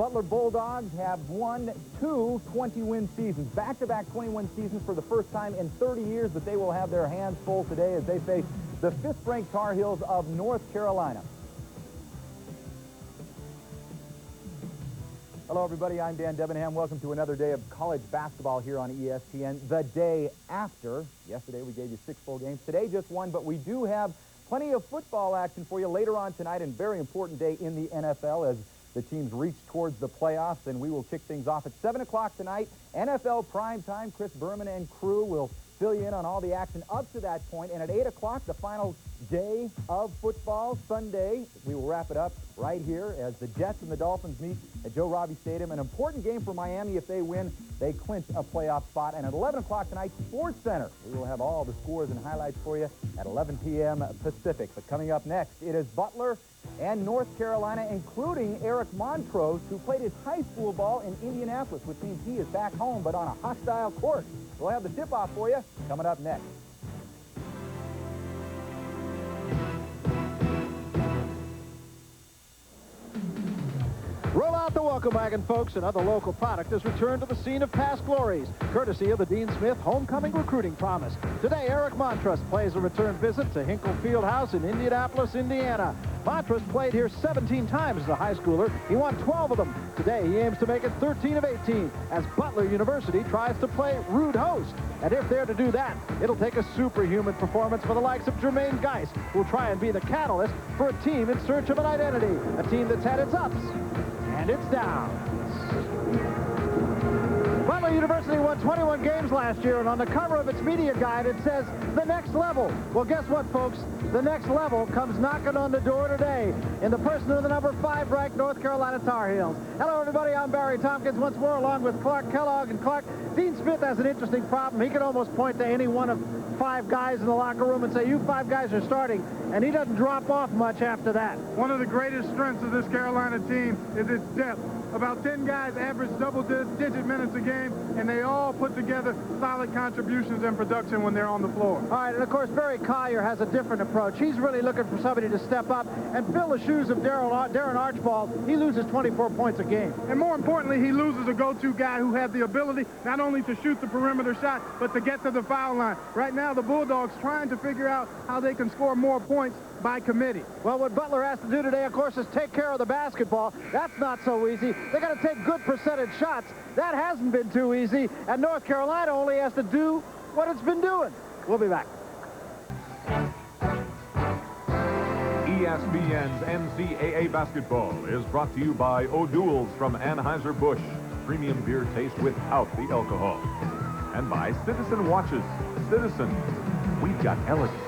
Butler Bulldogs have won 2 20-win seasons, back-to-back 20-win seasons for the first time in 30 years, but they will have their hands full today as they face the 5th-ranked Tar Heels of North Carolina. Hello, everybody. I'm Dan Debenham. Welcome to another day of college basketball here on ESPN. The day after. Yesterday, we gave you 6 full games. Today, just 1, but we do have plenty of football action for you later on tonight, and very important day in the NFL as the teams reach towards the playoffs, and we will kick things off at 7 o'clock tonight. NFL primetime. Chris Berman and crew will fill you in on all the action up to that point. And at 8 o'clock, the final day of football, Sunday, we will wrap it up right here as the Jets and the Dolphins meet at Joe Robbie Stadium. An important game for Miami. If they win, they clinch a playoff spot. And at 11 o'clock tonight, Sports Center. We will have all the scores and highlights for you at 11 p.m. Pacific. But coming up next, it is Butler and North Carolina, including Eric Montross, who played his high school ball in Indianapolis, which means he is back home, but on a hostile court. We'll have the tip-off for you coming up next. Roll out the welcome wagon, folks. Another local product has returned to the scene of past glories, courtesy of the Dean Smith Homecoming Recruiting Promise. Today, Eric Montross plays a return visit to Hinkle Fieldhouse in Indianapolis, Indiana. Montross played here 17 times as a high schooler. He won 12 of them. Today, he aims to make it 13 of 18 as Butler University tries to play rude host. And if they're to do that, it'll take a superhuman performance for the likes of Jermaine Geis, who'll try and be the catalyst for a team in search of an identity, a team that's had its ups and its downs. Butler University won 21 games last year, and on the cover of its media guide, it says, the next level. Well, guess what, folks? The next level comes knocking on the door today in the person of the number 5 ranked North Carolina Tar Heels. Hello, everybody. I'm Barry Tompkins once more, along with Clark Kellogg. And Clark, Dean Smith has an interesting problem. He could almost point to any one of 5 guys in the locker room and say, you 5 guys are starting, and he doesn't drop off much after that. One of the greatest strengths of this Carolina team is its depth. About 10 guys average double-digit minutes a game, and they all put together solid contributions and production when they're on the floor. All right, and of course, Barry Collier has a different approach. He's really looking for somebody to step up and fill the shoes of Darren Archibald. He loses 24 points a game. And more importantly, he loses a go-to guy who had the ability not only to shoot the perimeter shot, but to get to the foul line. Right now, the Bulldogs trying to figure out how they can score more points by committee. Well, what Butler has to do today, of course, is take care of the basketball. That's not so easy. They got to take good percentage shots. That hasn't been too easy. And North Carolina only has to do what it's been doing. We'll be back. ESPN's NCAA basketball is brought to you by O'Doul's from Anheuser-Busch. Premium beer taste without the alcohol. And by Citizen Watches. Citizen, we've got elegance.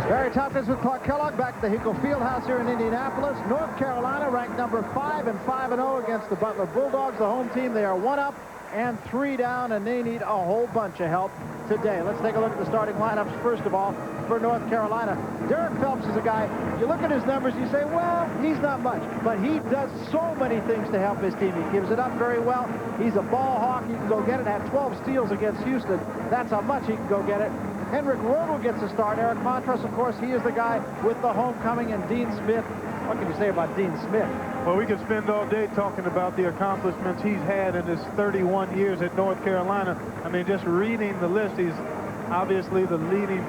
Barry Tompkins with Clark Kellogg back at the Hinkle Fieldhouse here in Indianapolis. North Carolina ranked number 5 and 5-0 against the Butler Bulldogs, the home team. They are 1 up and 3 down, and they need a whole bunch of help today. Let's take a look at the starting lineups, first of all, for North Carolina. Derek Phelps is a guy, you look at his numbers, you say, well, he's not much, but he does so many things to help his team. He gives it up very well. He's a ball hawk. He can go get it. Had 12 steals against Houston. That's how much he can go get it. Henrik Rodel gets a start. Eric Montross, of course, he is the guy with the homecoming, and Dean Smith. What can you say about Dean Smith? Well, we could spend all day talking about the accomplishments he's had in his 31 years at North Carolina. I mean, just reading the list, he's obviously the leading,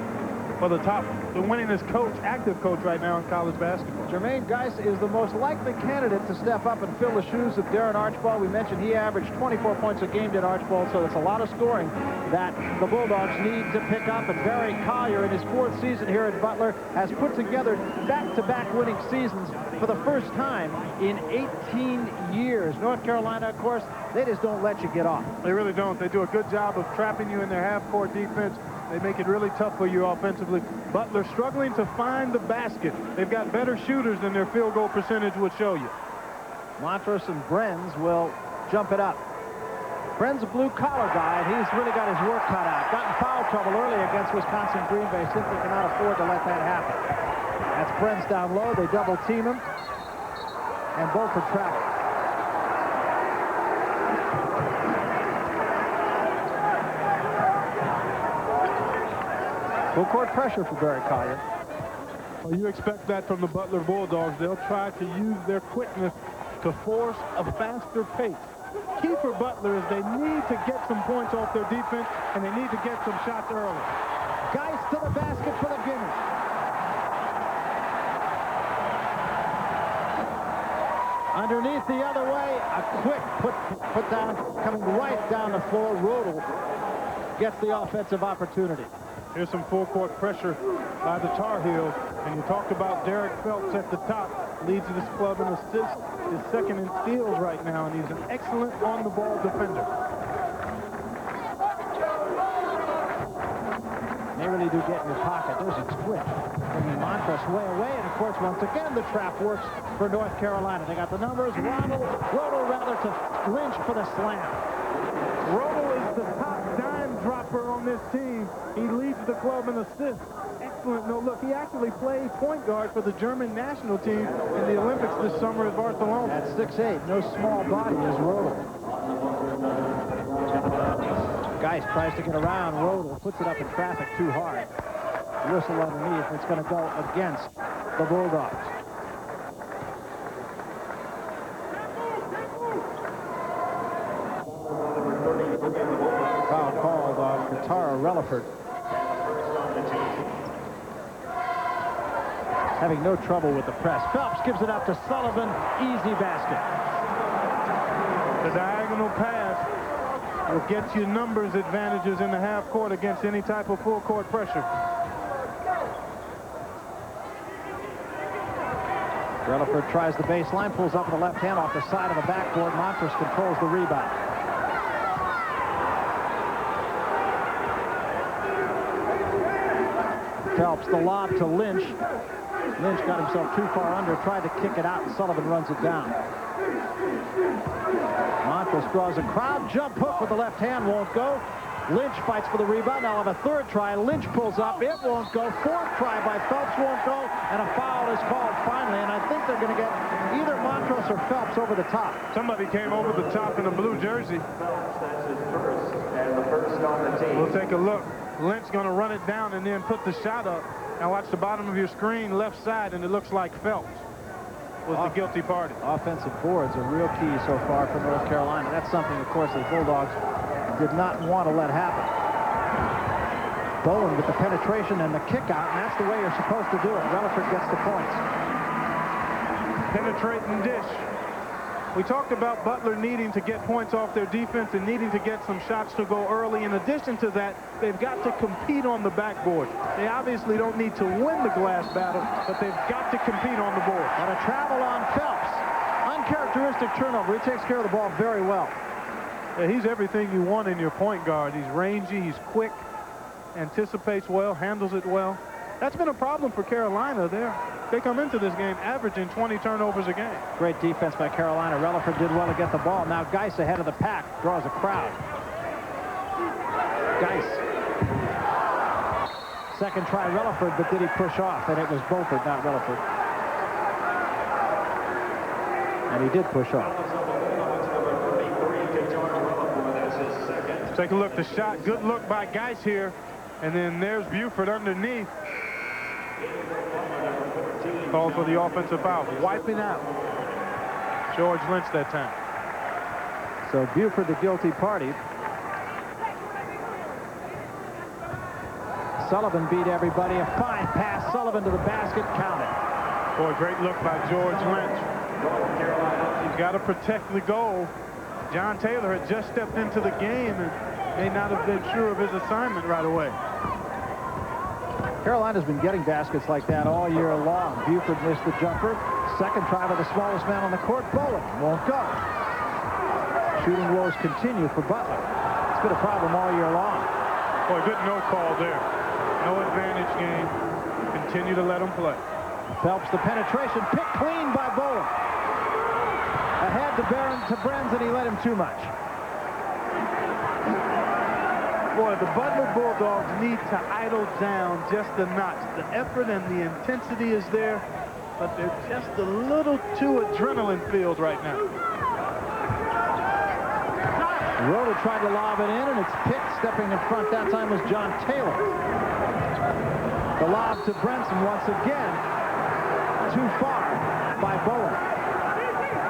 or the winningest coach, active coach right now in college basketball. Jermaine Geis is the most likely candidate to step up and fill the shoes of Darren Archibald. We mentioned he averaged 24 points a game, did Archibald, so that's a lot of scoring that the Bulldogs need to pick up. And Barry Collier, in his 4th season here at Butler, has put together back-to-back winning seasons for the first time in 18 years. North Carolina, of course, they just don't let you get off. They really don't. They do a good job of trapping you in their half-court defense. They make it really tough for you offensively. Butler struggling to find the basket. They've got better shooters than their field goal percentage would show you. Montross and Brenz will jump it up. Bren's a blue-collar guy, and he's really got his work cut out. Got in foul trouble early against Wisconsin Green Bay. Simply cannot afford to let that happen. That's Brenz down low. They double-team him, and both are trapped. Full court pressure for Barry Collier. Well, you expect that from the Butler Bulldogs. They'll try to use their quickness to force a faster pace. Key for Butler is they need to get some points off their defense, and they need to get some shots early. Geis to the basket for the gimme. Underneath the other way, a quick put down, coming right down the floor. Rodel gets the offensive opportunity. Here's some full court pressure by the Tar Heels. And you talked about Derek Phelps at the top. Leads this club in assists. Is second in steals right now, and he's an excellent on-the-ball defender. They really do get in your pocket. There's a twitch. Bringing Montross way away, and of course, once again, the trap works for North Carolina. They got the numbers. Rodel rather to Lynch for the slam. Rodel is the top dime dropper on this team. He leads the club in assists. Excellent. No, look, he actually played point guard for the German national team in the Olympics this summer at Barcelona. At 6'8", no small body is Rodel. Geis tries to get around Rodel, puts it up in traffic too hard. Whistle underneath, it's going to go against the Bulldogs. Foul called on Katara Relaford. Having no trouble with the press. Phelps gives it up to Sullivan. Easy basket. The diagonal pass will get you numbers advantages in the half court against any type of full court pressure. Relaford tries the baseline, pulls up with the left hand off the side of the backboard. Montross controls the rebound. Phelps the lob to Lynch. Lynch got himself too far under, tried to kick it out, and Sullivan runs it down. Montross draws a crowd. Jump hook with the left hand, won't go. Lynch fights for the rebound. Now have a third try. Lynch pulls up. It won't go. Fourth try by Phelps won't go. And a foul is called finally. And I think they're going to get either Montross or Phelps over the top. Somebody came over the top in a blue jersey. We'll take a look. Lynch going to run it down and then put the shot up. Now watch the bottom of your screen, left side, and it looks like Phelps was the guilty party. Offensive boards are real key so far for North Carolina. That's something, of course, the Bulldogs did not want to let happen. Bowen with the penetration and the kick out, and that's the way you're supposed to do it. Relaford gets the points. Penetrate and dish. We talked about Butler needing to get points off their defense and needing to get some shots to go early. In addition to that, they've got to compete on the backboard. They obviously don't need to win the glass battle, but they've got to compete on the board. And a travel on Phelps. Uncharacteristic turnover. He takes care of the ball very well. Yeah, he's everything you want in your point guard. He's rangy, he's quick, anticipates well, handles it well. That's been a problem for Carolina. They come into this game averaging 20 turnovers a game. Great defense by Carolina. Relaford did well to get the ball. Now Geis ahead of the pack, draws a crowd. Geis. Second try Relaford, but did he push off? And it was Beaufort, not Relaford. And he did push off. Take a look, the shot, good look by Geis here. And then there's Buford underneath. Called for the offensive foul, wiping out George Lynch that time. So Buford the guilty party. Sullivan beat everybody. A fine pass. Sullivan to the basket, counted. Boy, great look by George Lynch. He's got to protect the goal. John Taylor had just stepped into the game and may not have been sure of his assignment right away. Carolina's been getting baskets like that all year long. Buford missed the jumper. Second try by the smallest man on the court. Bowen won't go. Shooting woes continue for Butler. It's been a problem all year long. Boy, good no call there. No advantage game. Continue to let him play. Phelps the penetration. Picked clean by Bowen. Ahead to Brenz, and he let him too much. Boy, the Butler Bulldogs need to idle down just a notch. The effort and the intensity is there, but they're just a little too adrenaline-filled right now. Rodel tried to lob it in, and it's picked. Stepping in front that time was John Taylor. The lob to Brenson once again. Too far by Bowen.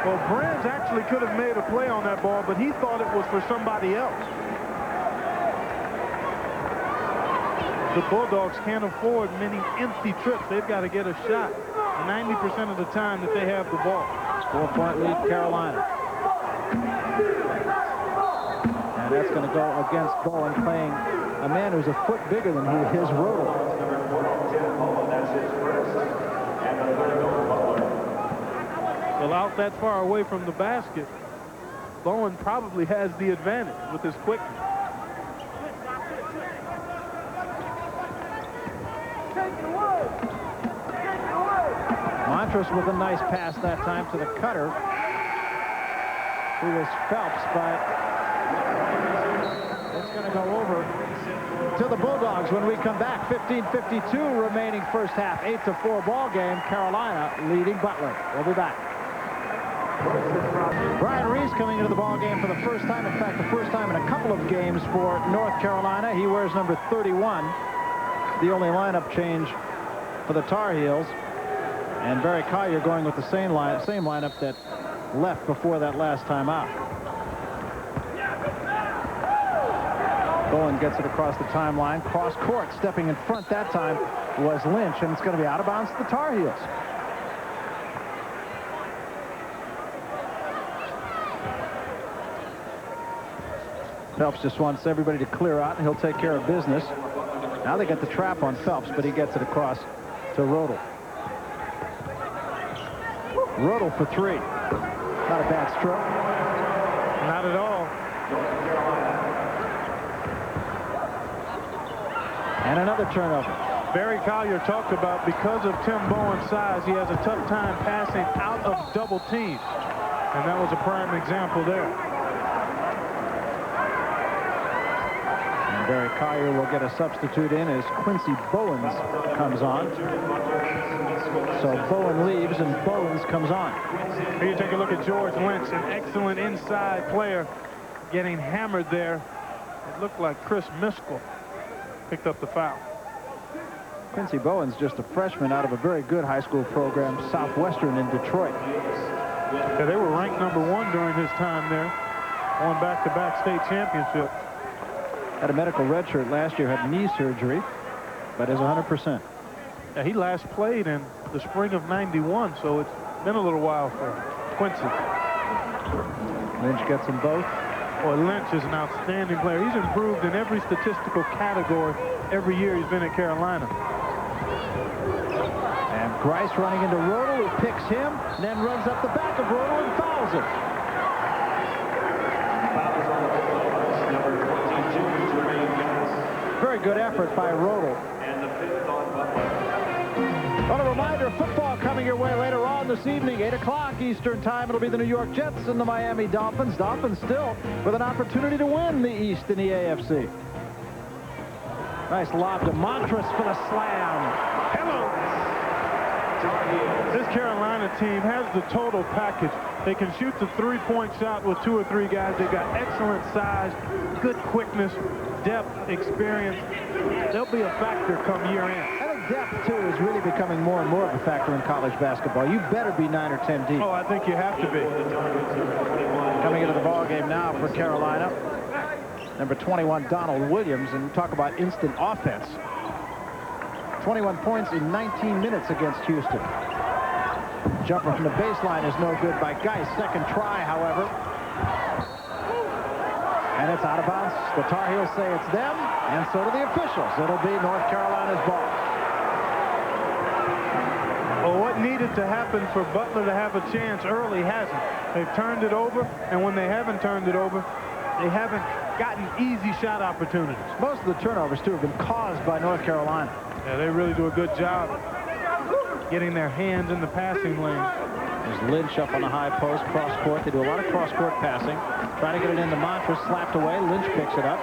Well, Brands actually could have made a play on that ball, but he thought it was for somebody else. The Bulldogs can't afford many empty trips. They've got to get a shot 90% of the time that they have the ball. 4-point lead, Carolina. And that's going to go against Bowen, playing a man who's a foot bigger than he is, Rodel. Well, out that far away from the basket, Bowen probably has the advantage with his quickness. Montross with a nice pass that time to the cutter, who was Phelps, but it's going to go over to the Bulldogs when we come back. 15:52 remaining first half. 8-4 ball game. Carolina leading Butler. We'll be back. Brian Reese coming into the ball game for the first time. In fact, the first time in a couple of games for North Carolina. He wears number 31. The only lineup change for the Tar Heels. And Barry Collier going with the same lineup that left before that last time out. Bowen gets it across the timeline. Cross court, stepping in front that time was Lynch, and it's going to be out of bounds to the Tar Heels. Phelps just wants everybody to clear out, and he'll take care of business. Now they get the trap on Phelps, but he gets it across to Rodel. Rodel for three. Not a bad stroke. Not at all. And another turnover. Barry Collier talked about because of Tim Bowen's size, he has a tough time passing out of double teams. And that was a prime example there. And Barry Collier will get a substitute in as Quincy Bowens comes on. So Bowen leaves and Bowens comes on. Here you take a look at George Lynch, an excellent inside player, getting hammered there. It looked like Chris Miskell picked up the foul. Quincy Bowens, just a freshman out of a very good high school program, Southwestern in Detroit. Yeah, they were ranked #1 during his time there, won back-to-back state championships. Had a medical redshirt last year, had knee surgery, but is 100%. Yeah, he last played in the spring of '91, so it's been a little while for Quincy. Lynch gets them both. Boy, Lynch is an outstanding player. He's improved in every statistical category every year he's been at Carolina. And Grice running into Rodel, who picks him, and then runs up the back of Rodel and fouls him. Very good effort by Rodel. Well, a reminder, football coming your way later on this evening, 8 o'clock Eastern time. It'll be the New York Jets and the Miami Dolphins. Dolphins still with an opportunity to win the East in the AFC. Nice lob to Montross for the slam. Hello. This Carolina team has the total package. They can shoot the three-point shot with 2 or 3 guys. They've got excellent size, good quickness, depth, experience. They'll be a factor come year end. I think depth, too, is really becoming more and more of a factor in college basketball. You better be 9 or 10 deep. Oh, I think you have to be. Coming into the ball game now for Carolina, number 21, Donald Williams, and talk about instant offense. 21 points in 19 minutes against Houston. Jumper from the baseline is no good by Geis. Second try, however. And it's out of bounds. The Tar Heels say it's them, and so do the officials. It'll be North Carolina's ball. Well, what needed to happen for Butler to have a chance early hasn't. They've turned it over, and when they haven't turned it over, they haven't gotten easy shot opportunities. Most of the turnovers, too, have been caused by North Carolina. Yeah, they really do a good job getting their hands in the passing lane. There's Lynch up on the high post, cross court. They do a lot of cross court passing. Try to get it into Montross, slapped away. Lynch picks it up.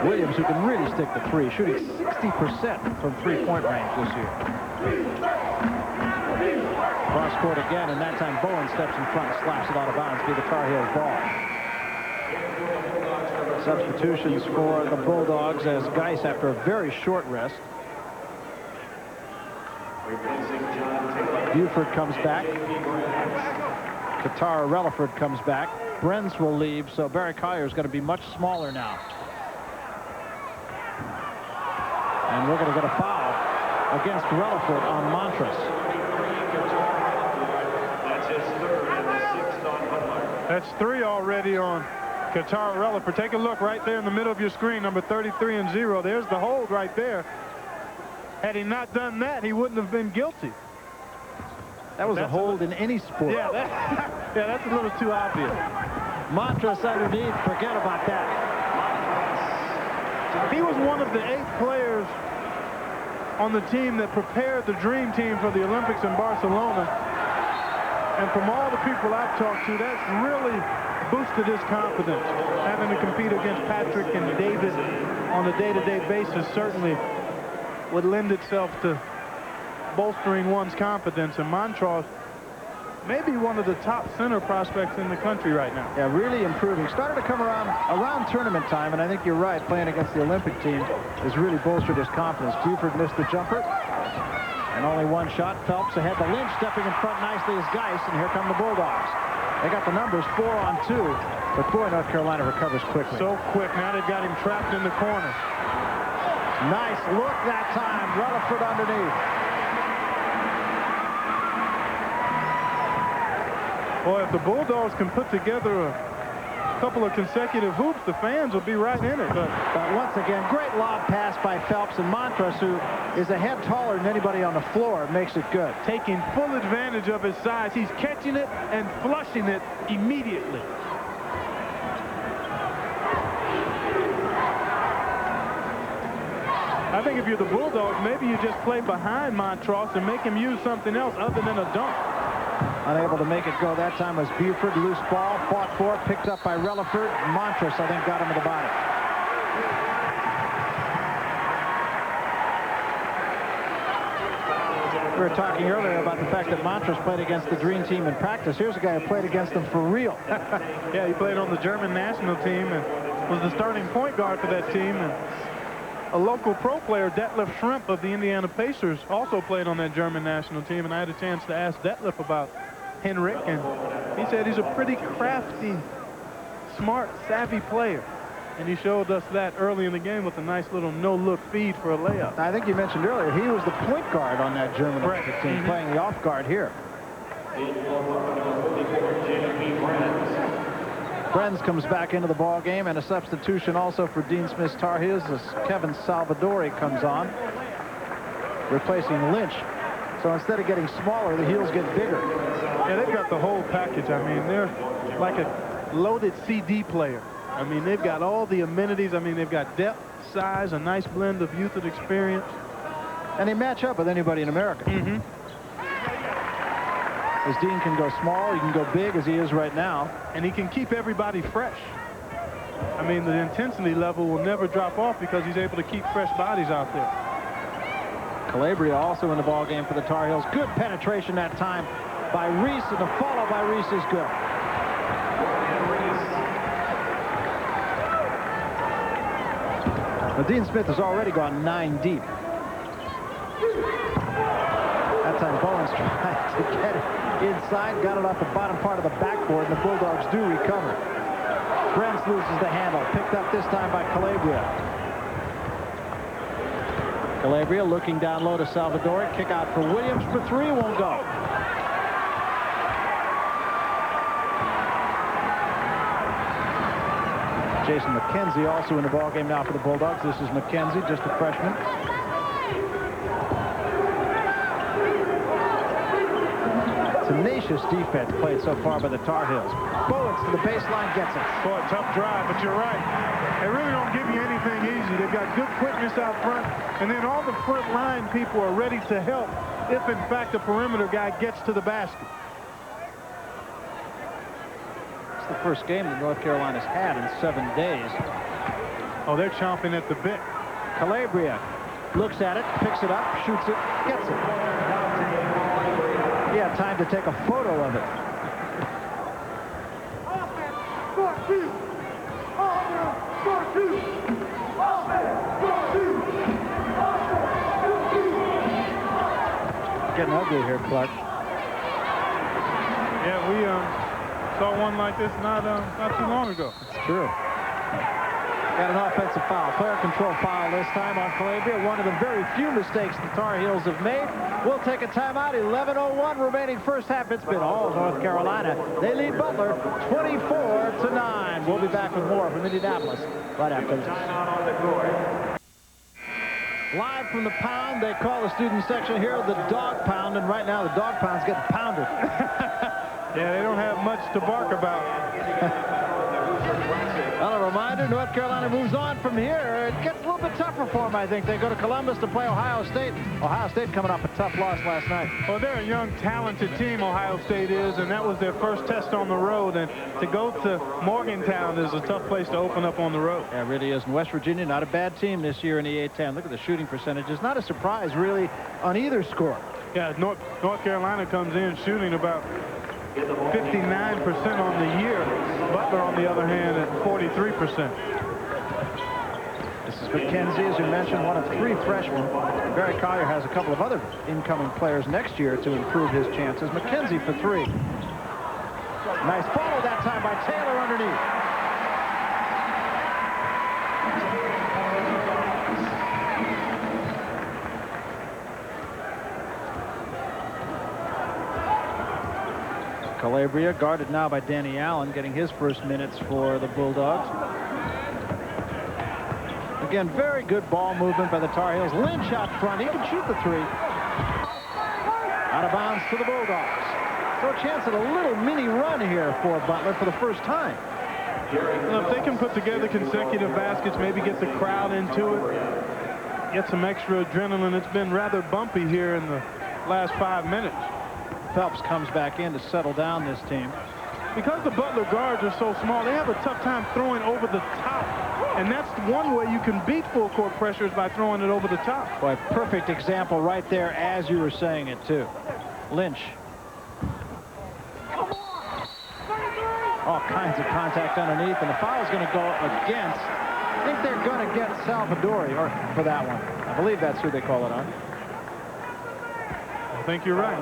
Williams, who can really stick the three, shooting 60% from three-point range this year. Cross court again, and that time Bowen steps in front, slaps it out of bounds. Be the Tar Heels ball. Substitutions for the Bulldogs as Geis, after a very short rest. Buford comes back. Katara Relaford comes back. Brenz will leave, so Barry Collier is going to be much smaller now. And we're going to get a foul against Relaford on Montross. That's 3 already on Katara Relaford. Take a look right there in the middle of your screen, number 33 and 0. There's the hold right there. Had he not done that, he wouldn't have been guilty. That was a hold in any sport. Yeah, that's a little too obvious. Montross underneath, forget about that. He was one of the 8 players on the team that prepared the dream team for the Olympics in Barcelona. And from all the people I've talked to, that's really boosted his confidence. Having to compete against Patrick and David on a day-to-day basis certainly would lend itself to bolstering one's confidence. And Montross may be one of the top center prospects in the country right now. Yeah, really improving. Started to come around tournament time, and I think you're right. Playing against the Olympic team has really bolstered his confidence. Buford missed the jumper. And only one shot. Phelps ahead to Lynch, stepping in front nicely as Geis, and here come the Bulldogs. They got the numbers 4 on 2, but boy, North Carolina recovers quickly. So quick. Now they've got him trapped in the corner. Nice look that time. Relaford underneath. Boy, if the Bulldogs can put together a couple of consecutive hoops, the fans will be right in it. But once again, great lob pass by Phelps, and Montross, who is a head taller than anybody on the floor, makes it good. Taking full advantage of his size. He's catching it and flushing it immediately. I think if you're the Bulldogs, maybe you just play behind Montross and make him use something else other than a dunk. Unable to make it go that time was Buford. Loose ball, fought for, picked up by Relaford. Montross, I think, got him at the bottom. We were talking earlier about the fact that Montross played against the Dream Team in practice. Here's a guy who played against them for real. Yeah, he played on the German national team and was the starting point guard for that team. And a local pro player, Detlef Schrempf of the Indiana Pacers, also played on that German national team. And I had a chance to ask Detlef about Henrik, and he said he's a pretty crafty, smart, savvy player. And he showed us that early in the game with a nice little no-look feed for a layup. I think you mentioned earlier, he was the point guard on that German team, playing the off guard here. Brenz comes back into the ball game, and a substitution also for Dean Smith's Tar Heels as Kevin Salvadori comes on, replacing Lynch. So instead of getting smaller, the Heels get bigger. Yeah, they've got the whole package. I mean, they're like a loaded CD player. I mean, they've got all the amenities. I mean, they've got depth, size, a nice blend of youth and experience. And they match up with anybody in America. As Dean can go small, he can go big as he is right now. And he can keep everybody fresh. I mean, the intensity level will never drop off because he's able to keep fresh bodies out there. Calabria also in the ball game for the Tar Heels. Good penetration that time by Reese, and the follow by Reese is good. Now, Dean Smith has already gone 9 deep. That time Bowen's trying to get it inside, got it off the bottom part of the backboard, and the Bulldogs do recover. Brenz loses the handle, picked up this time by Calabria. Calabria looking down low to Salvadori. Kick out for Williams for 3, won't go. Jason McKenzie also in the ballgame now for the Bulldogs. This is McKenzie, just a freshman. Tenacious defense played so far by the Tar Heels. Bowens to the baseline, gets it. Boy, tough drive, but you're right. They really don't give you anything easy. They've got good quickness out front, and then all the front line people are ready to help if, in fact, the perimeter guy gets to the basket. It's the first game that North Carolina's had in 7 days. Oh, they're chomping at the bit. Calabria looks at it, picks it up, shoots it, gets it. He had time to take a photo of it. ugly here, Clark. Yeah, we saw one like this not too long ago. It's true. Got an offensive foul. Player control foul this time on Calabria. One of the very few mistakes the Tar Heels have made. We'll take a timeout. 11:01 remaining first half. It's been all North Carolina. They lead Butler 24-9. We'll be back with more from Indianapolis right after this. Live from the pound, they call the student section here the dog pound, and right now the dog pound's getting pounded. Yeah, they don't have much to bark about. Well, a reminder, North Carolina moves on from here. It gets a little bit tougher for them, I think. They go to Columbus to play Ohio State. Ohio State coming off a tough loss last night. Well, they're a young, talented team, Ohio State is, and that was their first test on the road. And to go to Morgantown is a tough place to open up on the road. Yeah, it really is. And West Virginia, not a bad team this year in the A-10. Look at the shooting percentages. Not a surprise, really, on either score. Yeah, North Carolina comes in shooting about 59% on the year. Butler, on the other hand, at 43%. This is McKenzie, as you mentioned, one of 3 freshmen. Barry Collier has a couple of other incoming players next year to improve his chances. McKenzie for 3. Nice follow that time by Taylor underneath. Calabria guarded now by Danny Allen, getting his first minutes for the Bulldogs. Again, very good ball movement by the Tar Heels. Lynch out front. He can shoot the 3. Out of bounds to the Bulldogs. So a chance at a little mini run here for Butler for the first time. Well, if they can put together consecutive baskets, maybe get the crowd into it, get some extra adrenaline. It's been rather bumpy here in the last 5 minutes. Phelps comes back in to settle down this team. Because the Butler guards are so small, they have a tough time throwing over the top. And that's one way you can beat full court pressure is by throwing it over the top. Boy, perfect example right there as you were saying it, too. Lynch. All kinds of contact underneath, and the foul's going to go against. I think they're going to get Salvadori for that one. I believe that's who they call it on. I think you're right.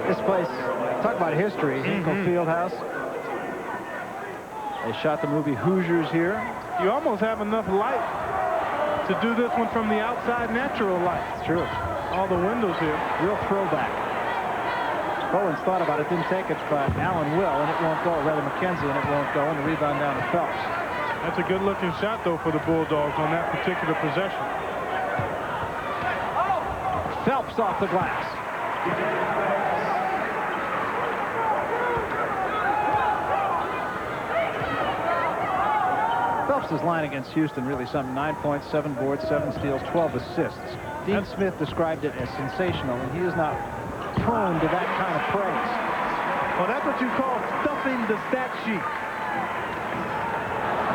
This place, talk about history, Hinkle Fieldhouse. They shot the movie Hoosiers here. You almost have enough light to do this one from the outside, natural light. It's true. All the windows here. Real throwback. Bowens thought about it, didn't take it, but Allen will, and it won't go. Or rather, McKenzie, and it won't go, and the rebound down to Phelps. That's a good-looking shot, though, for the Bulldogs on that particular possession. Phelps off the glass. Phelps' line against Houston really something. 9 points, 7 boards, 7 steals, 12 assists. Dean Smith described it as sensational, and he is not prone to that kind of praise. Well, that's what you call stuffing the stat sheet.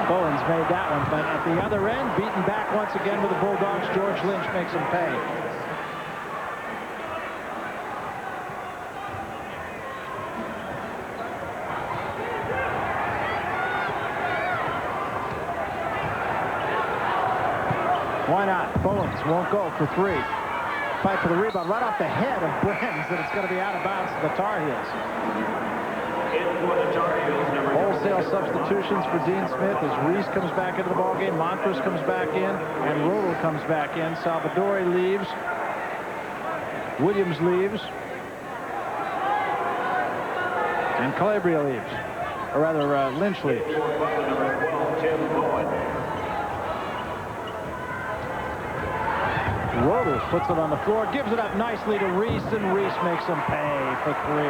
Bowens made that one, but at the other end, beaten back once again with the Bulldogs. George Lynch makes him pay. Why not? Bowens won't go for 3. Fight for the rebound right off the head of Brens, and it's going to be out of bounds to the Tar Heels. Wholesale substitutions for Dean Smith as Reese comes back into the ballgame, Montross comes back in, and Rodel comes back in. Salvadori leaves. Williams leaves. And Calabria leaves. Or rather, Lynch leaves. Rodel puts it on the floor, gives it up nicely to Reese, and Reese makes him pay for 3.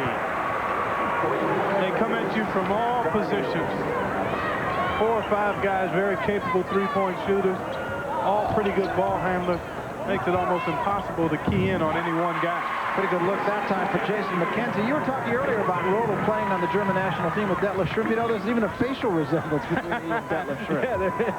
They come at you from all positions. 4 or 5 guys, very capable three-point shooters, all pretty good ball handlers. Makes it almost impossible to key in on any one guy. Pretty good look that time for Jason McKenzie. You were talking earlier about Rodel playing on the German national team with Detlef Schrempf. You know, there's even a facial resemblance between he and Detlef Schrempf. Yeah, there is.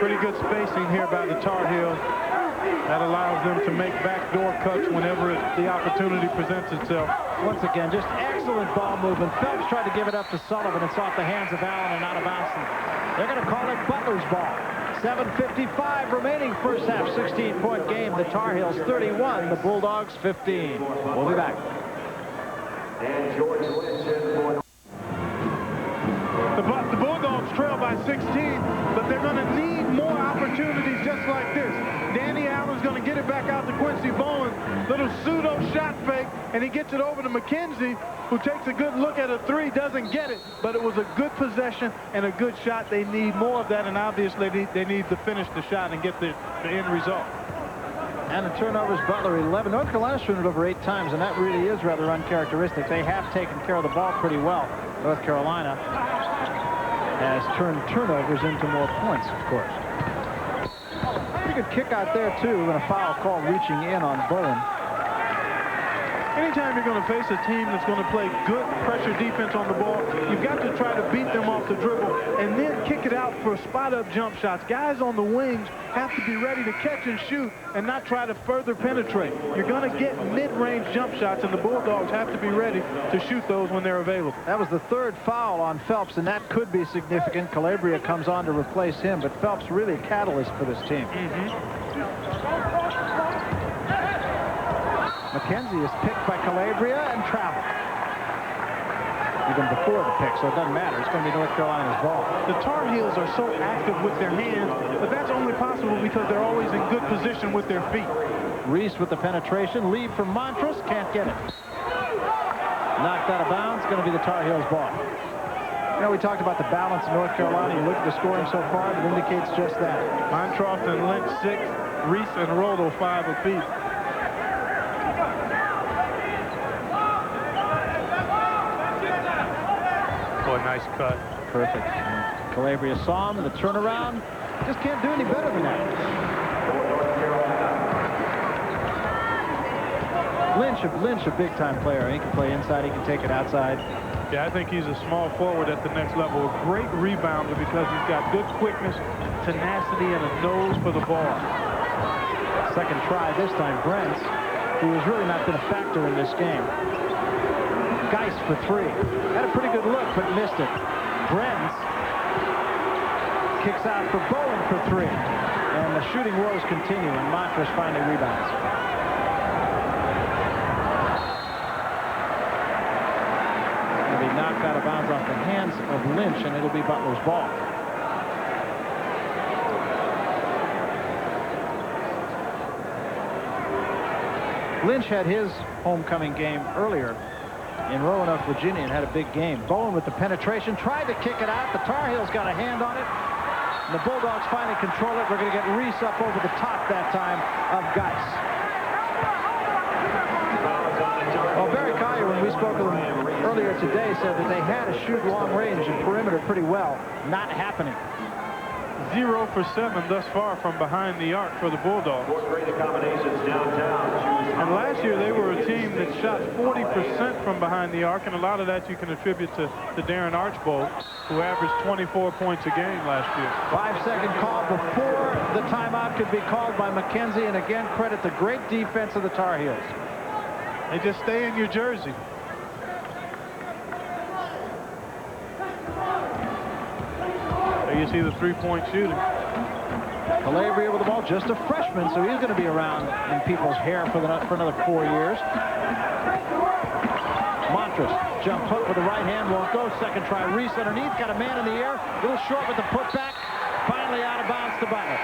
Pretty good spacing here by the Tar Heels. That allows them to make backdoor cuts whenever the opportunity presents itself. Once again, just excellent ball movement. Phelps tried to give it up to Sullivan. It's off the hands of Allen and out of bounds. They're going to call it Butler's ball. 7:55 remaining first half, 16-point game. The Tar Heels 31, the Bulldogs 15. We'll be back. And George Lynch. The Bulldogs trail by 16, but they're going to need more opportunities just like this. Danny Allen's going to get it back out to Quincy Bowen. Little pseudo shot fake, and he gets it over to McKenzie, who takes a good look at a three, doesn't get it, but it was a good possession and a good shot. They need more of that, and obviously they need to finish the shot and get the end result. And the turnovers, Butler 11. North Carolina's turned it over 8 times, and that really is rather uncharacteristic. They have taken care of the ball pretty well. North Carolina has turned turnovers into more points, of course. Pretty good kick out there, too, and a foul call reaching in on Bowen. Anytime you're going to face a team that's going to play good pressure defense on the ball, you've got to try to beat them off the dribble and then kick it out for spot-up jump shots. Guys on the wings have to be ready to catch and shoot and not try to further penetrate. You're going to get mid-range jump shots, and the Bulldogs have to be ready to shoot those when they're available. That was the 3rd foul on Phelps, and that could be significant. Calabria comes on to replace him, but Phelps really a catalyst for this team. McKenzie is picked by Calabria and traveled. Even before the pick, so it doesn't matter. It's going to be North Carolina's ball. The Tar Heels are so active with their hands, but that's only possible because they're always in good position with their feet. Reese with the penetration. Lead from Montross. Can't get it. Knocked out of bounds. Going to be the Tar Heels ball. You know, we talked about the balance in North Carolina. You look at the scoring so far, it indicates just that. Montross and Lynch 6, Reese and Rolo 5 apiece. Boy, nice cut. Perfect. Calabria saw him, the turnaround. Just can't do any better than that. Lynch, a big-time player. He can play inside, he can take it outside. Yeah, I think he's a small forward at the next level. A great rebounder because he's got good quickness, tenacity, and a nose for the ball. Second try this time, Brents, who has really not been a factor in this game. Geist for 3. Had a pretty good look, but missed it. Brents kicks out for Bowen for 3. And the shooting woes continue, and Montross finally rebounds. It'll be knocked out of bounds off the hands of Lynch, and it'll be Butler's ball. Lynch had his homecoming game earlier in Roanoke, Virginia, and had a big game. Bowen with the penetration, tried to kick it out. The Tar Heels got a hand on it. And the Bulldogs finally control it. We're going to get Reese up over the top that time of Geist. Well, Barry Collier, when we spoke with him earlier today, said that they had to shoot long range and perimeter pretty well. Not happening. 0 for 7 thus far from behind the arc for the Bulldogs. And last year they were a team that shot 40% from behind the arc, and a lot of that you can attribute to Darren Archbold, who averaged 24 points a game last year. 5-second call before the timeout could be called by McKenzie, and again credit the great defense of the Tar Heels. They just stay in your jersey. There you see the 3-point shooting. Calabria with the ball, just a freshman, so he's going to be around in people's hair for another 4 years. Montross, jump hook with the right hand, won't go. Second try, Reese underneath, got a man in the air, a little short with the putback, finally out of bounds to Butler.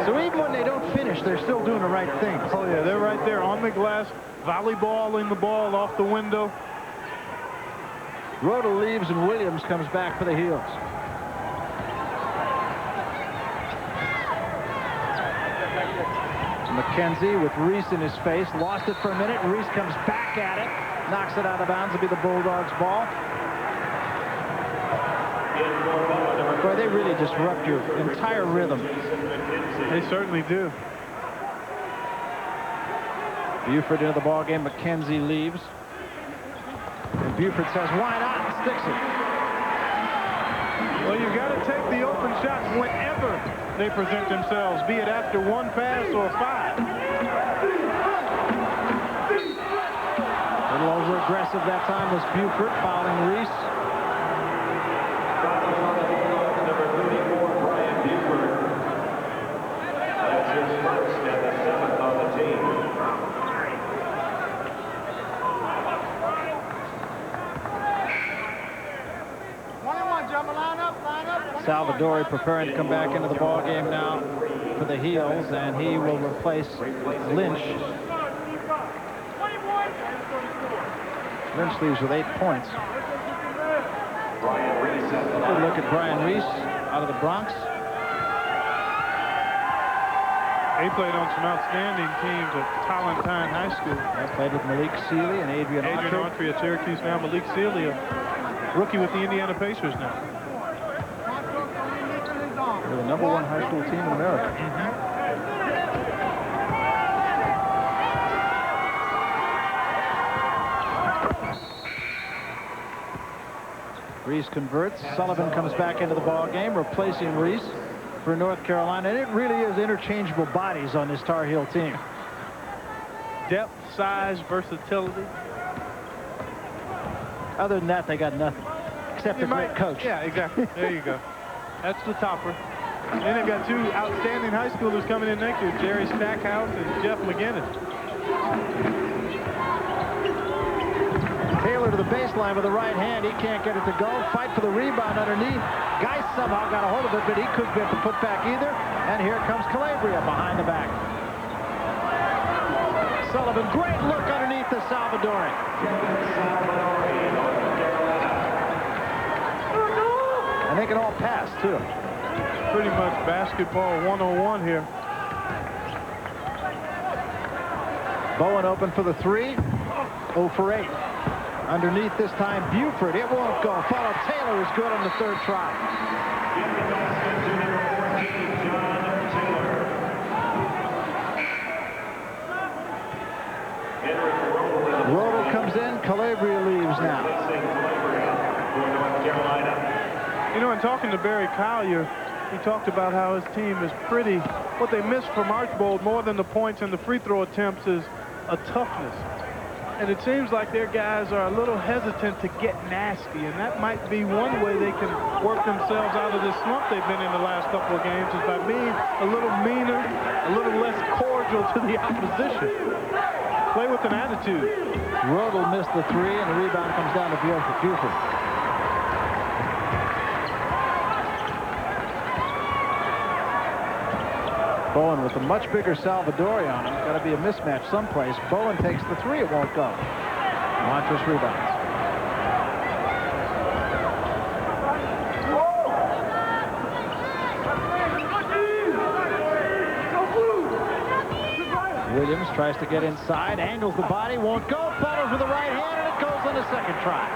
So even when they don't finish, they're still doing the right things. Oh yeah, they're right there on the glass, volleyballing the ball off the window. Rhoda leaves and Williams comes back for the Heels. McKenzie with Reese in his face, lost it for a minute. Reese comes back at it, knocks it out of bounds. It'll be the Bulldogs' ball. Boy, they really disrupt your entire rhythm. They certainly do. Buford into the ball game. McKenzie leaves. And Buford says, why not? And sticks it. Well, you've got to take the open shots whenever they present themselves, be it after 1 pass or 5. A little over a aggressive that time was Buford, fouling Reese. Number 34, Brian Buford. That's his first and the 7th on the team. Salvadori preparing to come back into the ball game now for the Heels, and he will replace Lynch. Lynch leaves with 8 points. Good look at Brian Reese out of the Bronx. He played on some outstanding teams at Tallentine High School. I played with Malik Sealy and Adrian Autry at Syracuse now. Malik Sealy, a rookie with the Indiana Pacers now. They're the #1 high school team in America. Reese converts. Sullivan comes back into the ball game, replacing Reese for North Carolina. And it really is interchangeable bodies on this Tar Heel team. Depth, size, versatility. Other than that, they got nothing, except a great coach. Yeah, exactly. There you go. That's the topper. And then they've got 2 outstanding high schoolers coming in next year, Jerry Stackhouse and Jeff McGinnis. Taylor to the baseline with the right hand. He can't get it to go. Fight for the rebound underneath. Geis somehow got a hold of it, but he couldn't get the put back either. And here comes Calabria behind the back. Sullivan, great look underneath the Salvadori. And they can all pass, too. Pretty much basketball 101 here. Bowen open for the 3. 0 for 8. Underneath this time, Buford. It won't go. Follow Taylor is good on the 3rd try. Rodel comes in. Calabria leaves now. You know, in talking to Barry Collier, he talked about how his team is pretty. What they missed from Archbold more than the points and the free throw attempts is a toughness. And it seems like their guys are a little hesitant to get nasty, and that might be one way they can work themselves out of this slump they've been in the last couple of games, is by being a little meaner, a little less cordial to the opposition. Play with an attitude. Rodel missed the 3, and the rebound comes down to Buford. Bowen with a much bigger Salvadori on him. Got to be a mismatch someplace. Bowen takes the 3. It won't go. Montross rebounds. Williams tries to get inside, angles the body, won't go, follows with the right hand, and it goes on the 2nd try.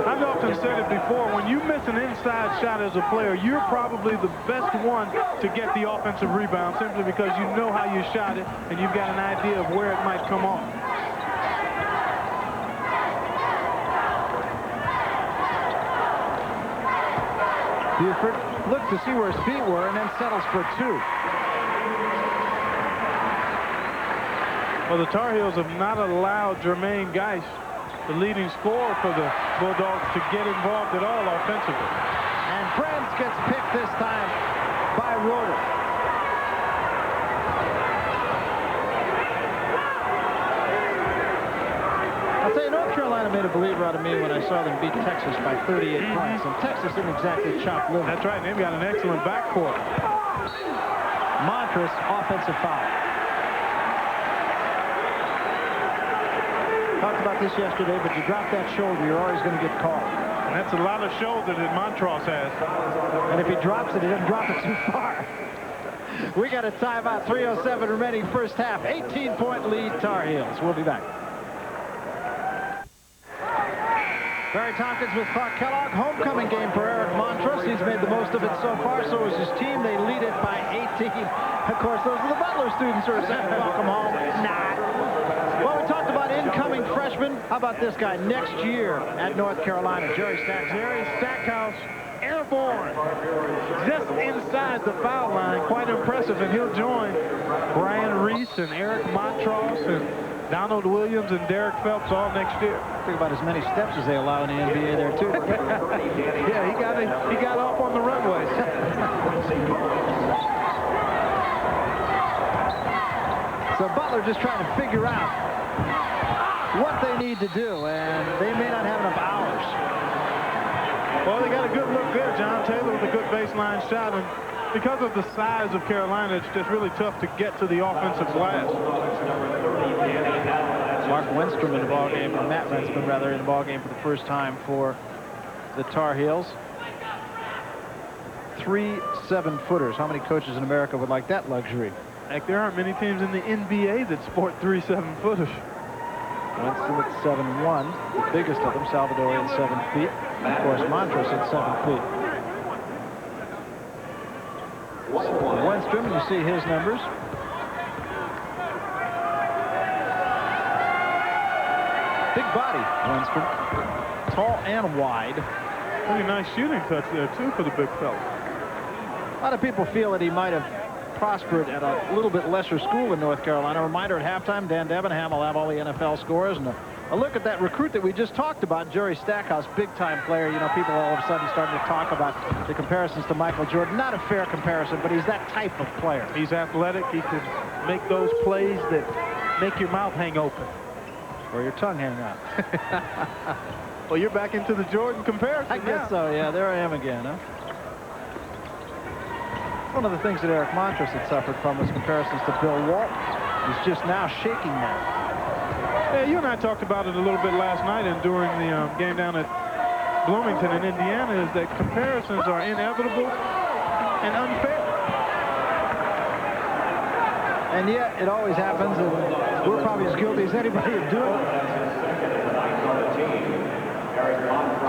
I've often said it before, when you miss an inside shot as a player, you're probably the best one to get the offensive rebound, simply because you know how you shot it and you've got an idea of where it might come off. Buford looked to see where his feet were and then settles for 2. Well, the Tar Heels have not allowed Jermaine Geis, the leading scorer for the Bulldogs, to get involved at all offensively. And Brands gets picked this time by Rodel. I'll tell you, North Carolina made a believer out of me when I saw them beat Texas by 38 points. And Texas didn't exactly chop liver. That's right. They've got an excellent backcourt. Montross, offensive foul. Talked about this yesterday, but you drop that shoulder, you're always going to get called. And that's a lot of shoulder that Montross has. And if he drops it, he doesn't drop it too far. We got a timeout, 3:07 remaining first half. 18-point lead, Tar Heels. We'll be back. Barry Tompkins with Clark Kellogg. Homecoming game for Eric Montross. He's made the most of it so far. So is his team. They lead it by 18. Of course, those are the Butler students who are saying, welcome home. Nah. Well, we talked about incoming freshmen. How about this guy next year at North Carolina? Jerry Stackhouse. Jerry Stackhouse, airborne, just inside the foul line. Quite impressive. And he'll join Brian Reese and Eric Montross and Donald Williams and Derek Phelps all next year. Think about as many steps as they allow in the NBA there, too. Yeah, he got off on the runways. So Butler just trying to figure out what they need to do, and they may not have enough hours. Well, they got a good look there. John Taylor with a good baseline shot, and because of the size of Carolina, it's just really tough to get to the offensive glass. Mark Wenstrom in the ballgame, or Matt Wenstrom rather, in the ballgame for the first time for the Tar Heels. 3 7-footers. How many coaches in America would like that luxury? Heck, there aren't many teams in the NBA that sport 3 7-footers. Wenstrom at 7'1", the biggest of them, Salvadorian 7 feet. Of course, Montross at 7 feet. Wenstrom, you see his numbers. Big body, Wenstrom. Tall and wide. Pretty nice shooting touch there, too, for the big fella. A lot of people feel that he might have prospered at a little bit lesser school in North Carolina. A reminder, at halftime, Dan Debenham will have all the NFL scores. And a look at that recruit that we just talked about, Jerry Stackhouse, big-time player. You know, people all of a sudden starting to talk about the comparisons to Michael Jordan. Not a fair comparison, but he's that type of player. He's athletic. He can make those plays that make your mouth hang open. Or your tongue hang out. Well, you're back into the Jordan comparison I guess so, yeah. There I am again, huh? One of the things that Eric Montross had suffered from was comparisons to Bill Walton. He's just now shaking that. Yeah, you and I talked about it a little bit last night and during the game down at Bloomington in Indiana, is that comparisons are inevitable and unfair. And yet, it always happens, and we're probably as guilty as anybody of doing it.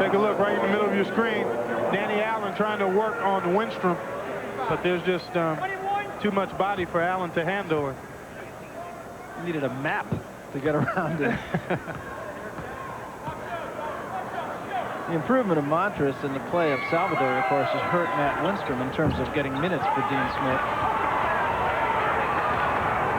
Take a look right in the middle of your screen. Danny Allen trying to work on Wenstrom, but there's just too much body for Allen to handle it. He needed a map to get around it. The improvement of Montross in the play of Salvador, of course, has hurt Matt Wenstrom in terms of getting minutes for Dean Smith.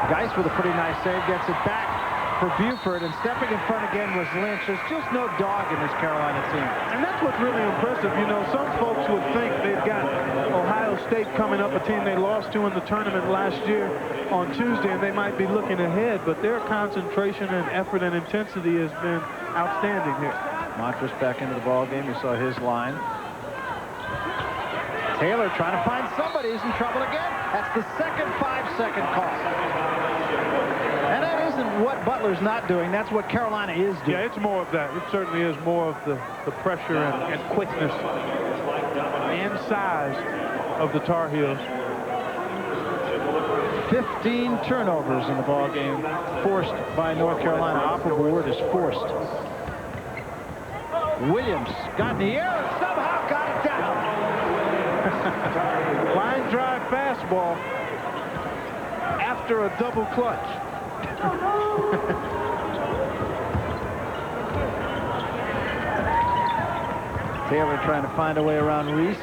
Geis with a pretty nice save, gets it back for Buford, and stepping in front again was Lynch. There's just no dog in this Carolina team. And that's what's really impressive. You know, some folks would think they've got Ohio State coming up, a team they lost to in the tournament last year on Tuesday, and they might be looking ahead, but their concentration and effort and intensity has been outstanding here. Montross back into the ball game. You saw his line. Taylor trying to find somebody. He's in trouble again. That's the second 5-second call. And that isn't what Butler's not doing. That's what Carolina is doing. Yeah, it's more of that. It certainly is more of the pressure and quickness and size of the Tar Heels. 15 turnovers in the ball game forced by North Carolina. Operable word is forced. Williams got in the air and somehow got it down. Line drive fastball after a double clutch. Taylor trying to find a way around Reese.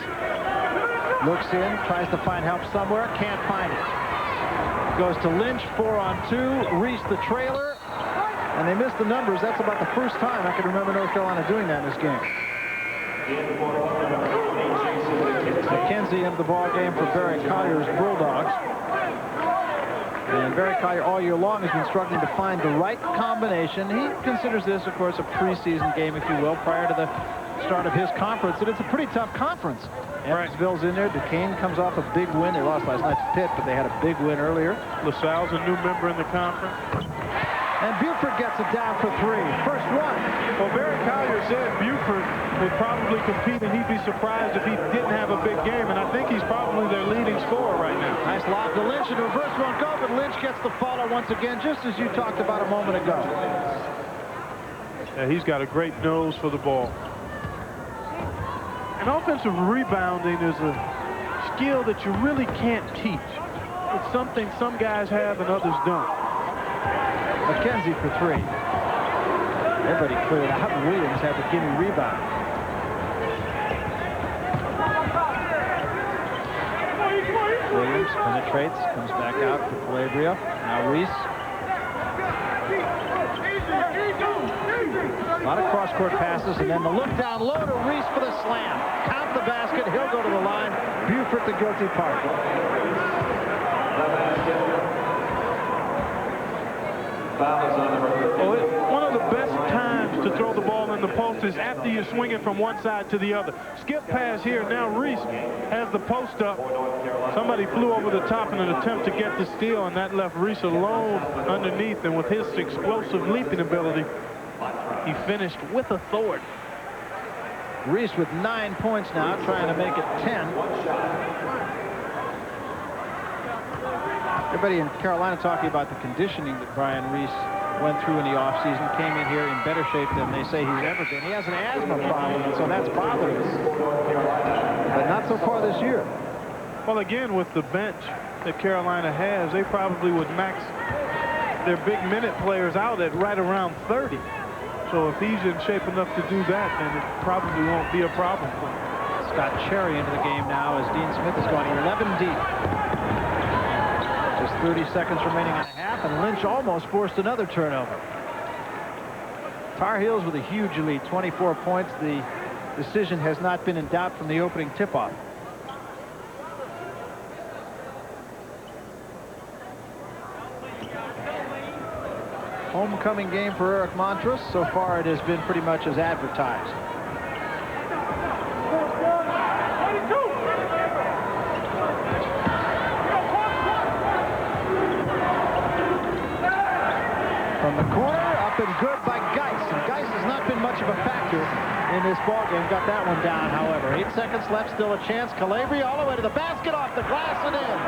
Looks in, tries to find help somewhere, can't find it. Goes to Lynch, 4-on-2. Reese the trailer, and they missed the numbers. That's about the first time I can remember North Carolina doing that in this game. McKenzie into the ball game for Barry Collier's Bulldogs. And Barry Collier all year long has been struggling to find the right combination. He considers this, of course, a preseason game, if you will, prior to the start of his conference. And it's a pretty tough conference. Evansville's in there. Duquesne comes off a big win. They lost last night to Pitt, but they had a big win earlier. LaSalle's a new member in the conference. And Buford gets it down for 3. First one. Well, Barry Collier said Buford would probably compete, and he'd be surprised if he didn't have a big game, and I think he's probably their leading scorer right now. Nice lob to Lynch, and the reverse won't go, but Lynch gets the follow once again, just as you talked about a moment ago. Yeah, he's got a great nose for the ball. And offensive rebounding is a skill that you really can't teach. It's something some guys have and others don't. McKenzie for 3. Everybody cleared out. Williams had the gimme rebound. Williams penetrates, comes back out to Calabria. Now Reese. A lot of cross-court passes, and then the look down low to Reese for the slam. Count the basket. He'll go to the line. Buford the guilty party. One of the best times to throw the ball in the post is after you're swinging from one side to the other. Skip pass here. Now Reese has the post up. Somebody flew over the top in an attempt to get the steal, and that left Reese alone underneath. And with his explosive leaping ability, he finished with authority. Reese with 9 points now, trying to make it 10. Everybody in Carolina talking about the conditioning that Brian Reese went through in the offseason. Came in here in better shape than they say he's ever been. He has an asthma problem, and so that's bothering him. But not so far this year. Well, again, with the bench that Carolina has, they probably would max their big minute players out at right around 30. So if he's in shape enough to do that, then it probably won't be a problem for him. Scott Cherry into the game now as Dean Smith is going 11 deep. Just 30 seconds remaining on a half, and Lynch almost forced another turnover. Tar Heels with a huge lead, 24 points. The decision has not been in doubt from the opening tip-off. Homecoming game for Eric Montross. So far it has been pretty much as advertised. From the corner, up and good by Geis. And Geis has not been much of a factor in this ballgame. Got that one down, however. 8 seconds left, still a chance. Calabria all the way to the basket, off the glass and in.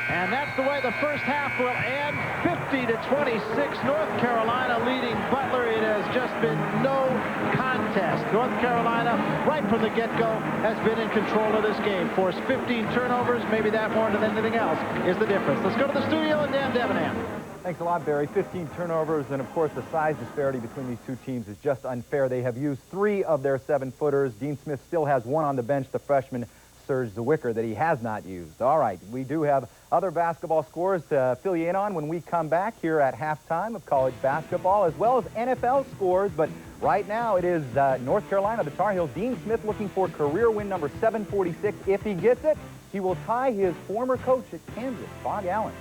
And that's the way the first half will end. 50-26, North Carolina leading Butler. It has just been no contest. North Carolina, right from the get-go, has been in control of this game. Forced 15 turnovers, maybe that more than anything else is the difference. Let's go to the studio and Dan Debenham. Thanks a lot, Barry. 15 turnovers, and of course the size disparity between these two teams is just unfair. They have used 3 of their 7-footers. Dean Smith still has 1 on the bench, the freshman Serge Zwicker, that he has not used. All right, we do have other basketball scores to fill you in on when we come back here at halftime of college basketball, as well as NFL scores. But right now it is North Carolina, the Tar Heels. Dean Smith looking for career win number 746. If he gets it, he will tie his former coach at Kansas, Bog Allen.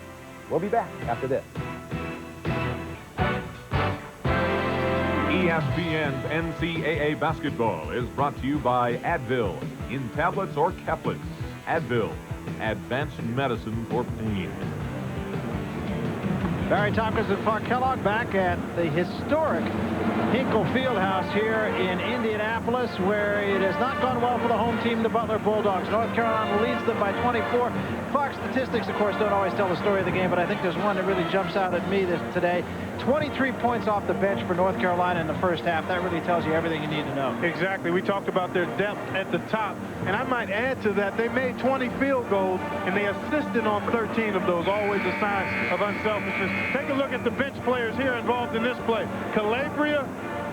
We'll be back after this. ESPN's NCAA basketball is brought to you by Advil in tablets or caplets. Advil, advanced medicine for pain. Barry Tompkins and Clark Kellogg back at the historic Hinkle Fieldhouse here in Indianapolis, where it has not gone well for the home team, the Butler Bulldogs. North Carolina leads them by 24. Clark, statistics, of course, don't always tell the story of the game, but I think there's one that really jumps out at me today. 23 points off the bench for North Carolina in the first half. That really tells you everything you need to know. Exactly. We talked about their depth at the top, and I might add to that, they made 20 field goals, and they assisted on 13 of those, always a sign of unselfishness. Take a look at the bench players here involved in this play. Calabria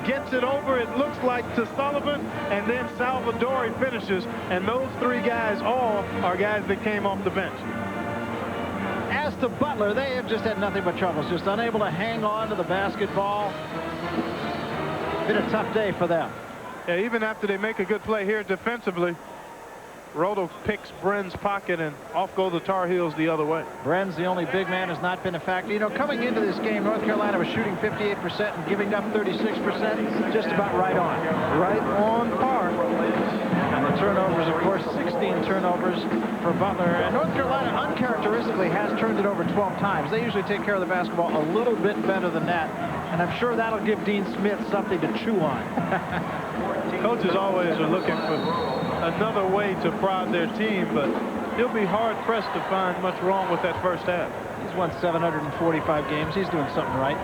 gets it over, it looks like, to Sullivan, and then Salvadori finishes, and those 3 guys all are guys that came off the bench. As to Butler, they have just had nothing but troubles, just unable to hang on to the basketball. Been a tough day for them. Yeah, even after they make a good play here defensively, Roto picks Bren's pocket, and off go the Tar Heels the other way. Bren's the only big man, has not been a factor. You know, coming into this game, North Carolina was shooting 58% and giving up 36%, just about right on. Right on par. And the turnovers, of course, 16 turnovers for Butler. And North Carolina uncharacteristically has turned it over 12 times. They usually take care of the basketball a little bit better than that. And I'm sure that'll give Dean Smith something to chew on. Coaches always are looking for another way to prod their team, but he'll be hard-pressed to find much wrong with that first half. He's won 745 games. He's doing something right.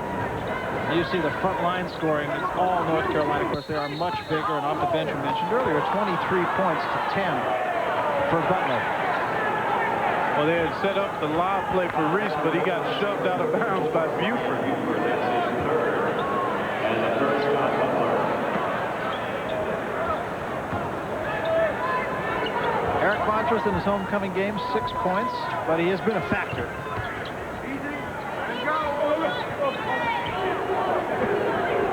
You see the front line scoring. It's all North Carolina. Of course, they are much bigger, and off the bench, we mentioned earlier, 23 points to 10 for Butler. Well, they had set up the lob play for Reese, but he got shoved out of bounds by Buford. Eric Montross in his homecoming game, 6 points, but he has been a factor.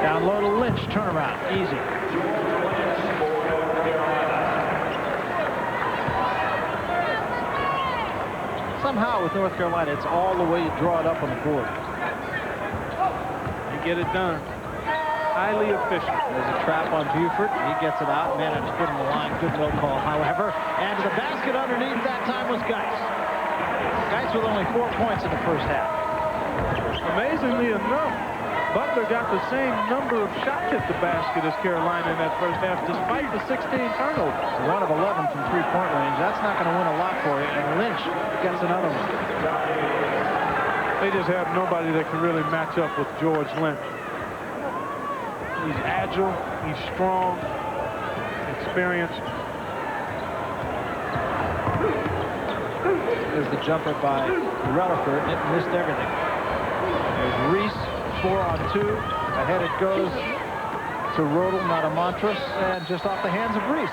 Down low to Lynch, turnaround, easy. Somehow with North Carolina, it's all the way you draw it up on the board. You get it done. Highly efficient. There's a trap on Buford. He gets it out. Managed to put him in the line. Good no call, however. And to the basket underneath that time was Geis. Geis with only 4 points in the first half. Amazingly enough, Butler got the same number of shots at the basket as Carolina in that first half, despite the 16 turnovers. 1 of 11 from three-point range. That's not going to win a lot for you. And Lynch gets another one. They just have nobody that can really match up with George Lynch. He's agile, he's strong, experienced. There's the jumper by Rutherford, and it missed everything. There's Reese, 4 on 2. Ahead it goes to Rodel, not a Montross, and just off the hands of Reese.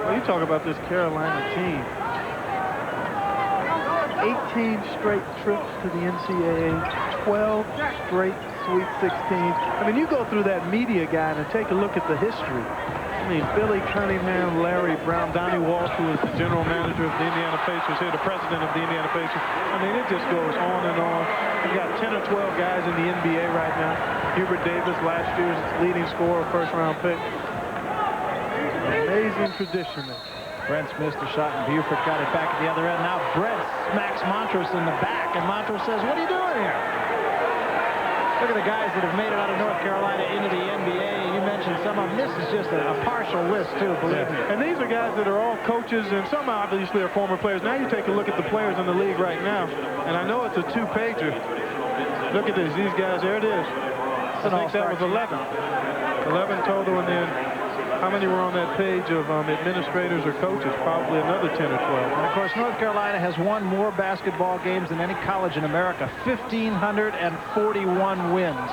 Well, you talk about this Carolina team. 18 straight trips to the NCAA, 12 straight Sweet 16s. I mean, you go through that media guide and take a look at the history. I mean, Billy Cunningham, Larry Brown, Donnie Walsh, who is the general manager of the Indiana Pacers here, the president of the Indiana Pacers. I mean, it just goes on and on. You've got 10 or 12 guys in the NBA right now. Hubert Davis, last year's leading scorer, first-round pick. Amazing tradition. Brent's missed a shot, and Buford got it back at the other end. Now Brent smacks Montross in the back, and Montross says, "What are you doing here?" Look at the guys that have made it out of North Carolina into the NBA. You mentioned some of them. This is just a partial list, too, believe me. And these are guys that are all coaches, and some obviously are former players. Now you take a look at the players in the league right now, and I know it's a two-pager. Look at this. These guys, there it is. I think that was 11. 11 total, and then how many were on that page of administrators or coaches? Probably another 10 or 12. And, of course, North Carolina has won more basketball games than any college in America. 1,541 wins.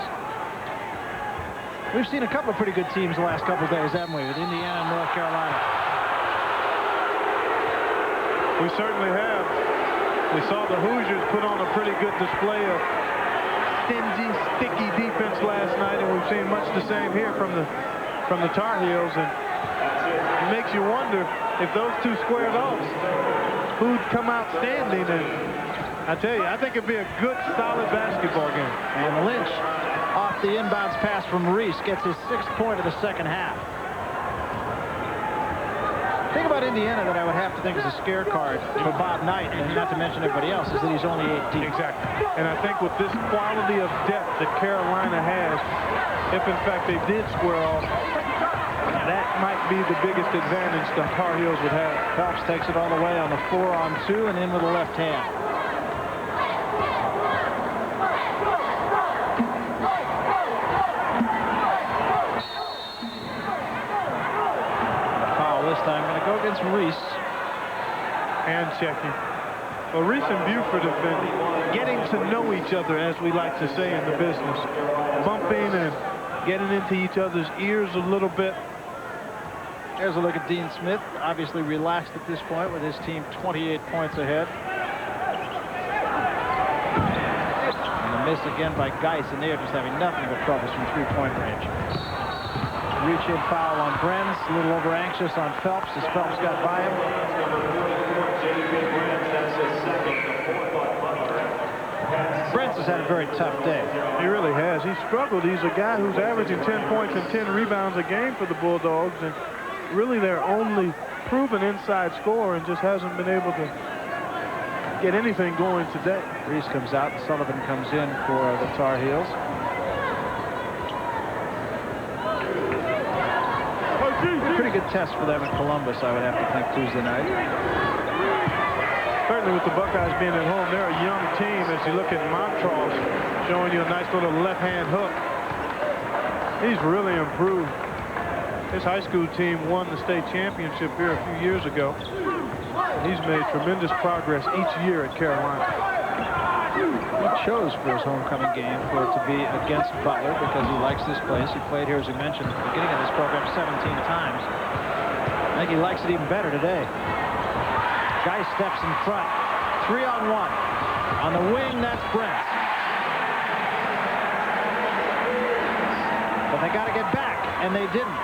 We've seen a couple of pretty good teams the last couple of days, haven't we, with Indiana and North Carolina? We certainly have. We saw the Hoosiers put on a pretty good display of stingy, sticky defense last night, and we've seen much the same here from the Tar Heels, and it makes you wonder if those two squared off, who'd come out standing. And I tell you, I think it'd be a good, solid basketball game. And Lynch, off the inbounds pass from Reese, gets his 6th point of the second half. The thing about Indiana that I would have to think is a scare card for Bob Knight, and not to mention everybody else, is that he's only 18. Exactly. And I think with this quality of depth that Carolina has, if in fact they did square off, that might be the biggest advantage the Tar Heels would have. Phelps takes it all the way on the 4-on-2 and in with the left hand. Foul this time. Going to go against Reese. Hand checking. Well, Reese and Buford have been getting to know each other, as we like to say in the business. Bumping and getting into each other's ears a little bit. There's a look at Dean Smith, obviously relaxed at this point with his team 28 points ahead. And a miss again by Geis, and they are just having nothing but troubles from three-point range. Reach-in foul on Brenz, a little over-anxious on Phelps as Phelps got by him. Brentz has had a very tough day. He really has. He struggled. He's a guy who's averaging 10 points and 10 rebounds a game for the Bulldogs, and really their only proven inside scorer, and just hasn't been able to get anything going today. Reese comes out, and Sullivan comes in for the Tar Heels. A pretty good test for them in Columbus, I would have to think, Tuesday night. Certainly with the Buckeyes being at home, they're a young team. As you look at Montross showing you a nice little left-hand hook. He's really improved. His high school team won the state championship here a few years ago. He's made tremendous progress each year at Carolina. He chose for his homecoming game for it to be against Butler because he likes this place. He played here, as we mentioned at the beginning of this program, 17 times. I think he likes it even better today. Guy steps in front. 3-on-1. On the wing, that's Brent. But they got to get back, and they didn't.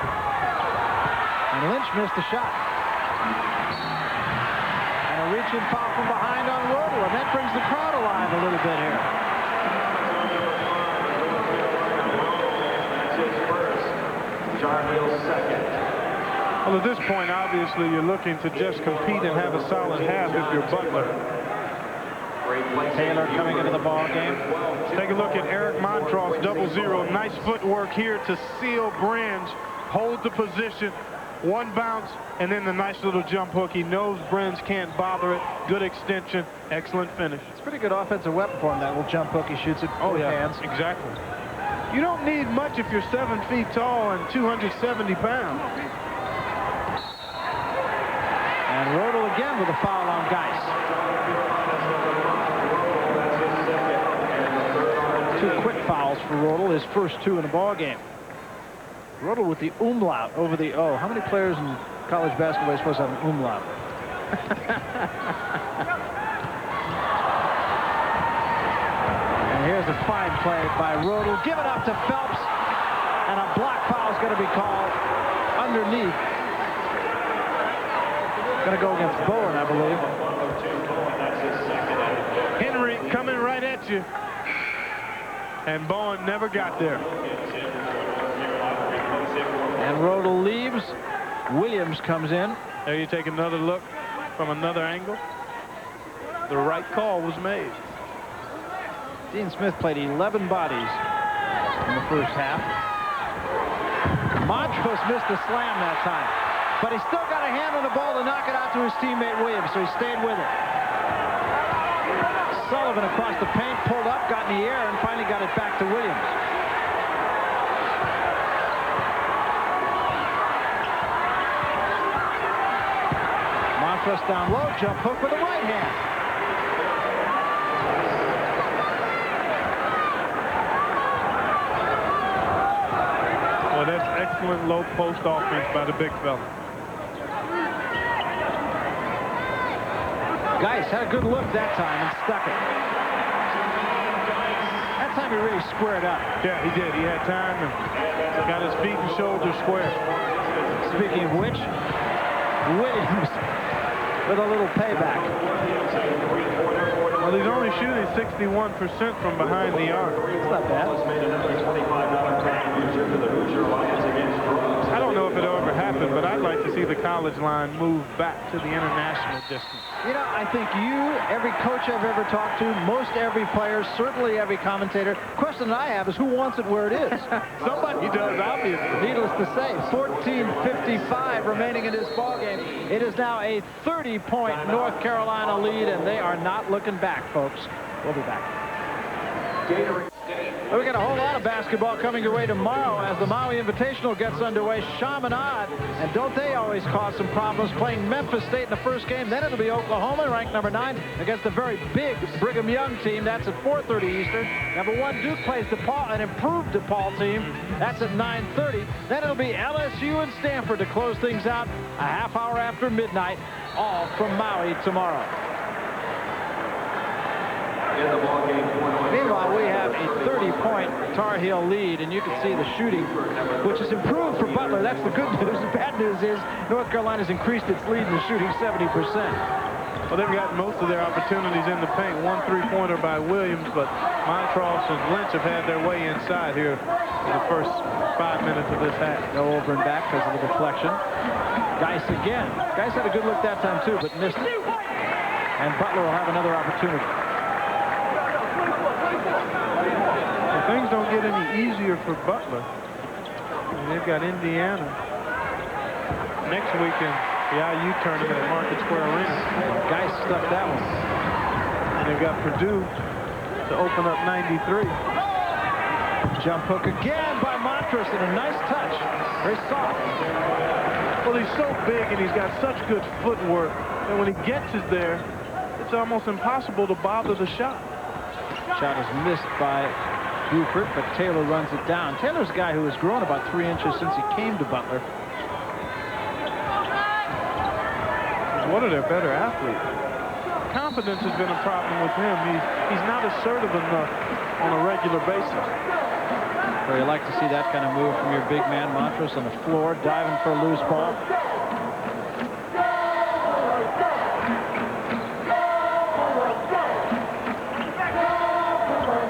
And Lynch missed the shot. And a reaching foul from behind on Rodel, and that brings the crowd alive a little bit here. That's his first. Jarville's second. Well, at this point, obviously, you're looking to just compete and have a solid half if you're Butler. Taylor coming into the ball game. Take a look at Eric Montross, 0-0. Nice footwork here to seal Branch. Hold the position. One bounce, and then the nice little jump hook. He knows Branch can't bother it. Good extension. Excellent finish. It's a pretty good offensive weapon for him, that little jump hook. He shoots it with hands. Exactly. You don't need much if you're 7 feet tall and 270 pounds. And Rodel again with a foul on Geis. 2 quick fouls for Rodel, his first 2 in the ball game. Rodel with the umlaut over the O. How many players in college basketball are supposed to have an umlaut? And here's a fine play by Rodel. Give it up to Phelps. And a block foul is going to be called underneath. Going to go against Bowen, I believe. Henry coming right at you. And Bowen never got there. And Rodel leaves. Williams comes in. There you take another look from another angle. The right call was made. Dean Smith played 11 bodies in the first half. Montross missed the slam that time. But he still got a hand on the ball to knock it out to his teammate Williams, so he stayed with it. Sullivan across the paint, pulled up, got in the air, and finally got it back to Williams. Montross down low, jump hook with the right hand. Well, that's excellent low post offense by the big fella. Geis had a good look that time and stuck it. That time he really squared up. Yeah, he did. He had time and got his feet and shoulders square. Speaking of which, Williams with a little payback. Well, he's only shooting 61% from behind the arc. It's not bad. I don't know if it'll ever happen, but I'd like to see the college line move back to the international distance. You know, I think every coach I've ever talked to, most every player, certainly every commentator, question I have is who wants it where it is? Somebody does, obviously. Needless to say, 14:55 remaining in this ballgame. It is now a 30-point North Carolina lead, and they are not looking back, folks. We'll be back. We got a whole lot of basketball coming your way tomorrow as the Maui Invitational gets underway. Chaminade, and don't they always cause some problems, playing Memphis State in the first game. Then it'll be Oklahoma, ranked number 9, against a very big Brigham Young team. That's at 4:30 Eastern. Number 1, Duke plays DePaul, an improved DePaul team. That's at 9:30. Then it'll be LSU and Stanford to close things out a half hour after midnight, all from Maui tomorrow. Meanwhile, we have a 30-point Tar Heel lead, and you can see the shooting, which has improved for Butler. That's the good news. The bad news is North Carolina's increased its lead in the shooting 70%. Well, they've got most of their opportunities in the paint. 1 3-pointer by Williams, but Montross and Lynch have had their way inside here in the first 5 minutes of this half. Go over and back because of the deflection. Geis again. Geis had a good look that time, too, but missed it. And Butler will have another opportunity. Things don't get any easier for Butler. They've got Indiana next week in the IU tournament at Market Square Arena. Geis stuck that one. And they've got Purdue to open up 93. Jump hook again by Montross, and a nice touch. Very soft. Well, he's so big and he's got such good footwork that when he gets it there, it's almost impossible to bother the shot. Shot is missed by Buford, but Taylor runs it down. Taylor's a guy who has grown about 3 inches since he came to Butler. what are their better athletes? Confidence has been a problem with him. He's not assertive enough on a regular basis. Well, you like to see that kind of move from your big man Montross on the floor, diving for a loose ball.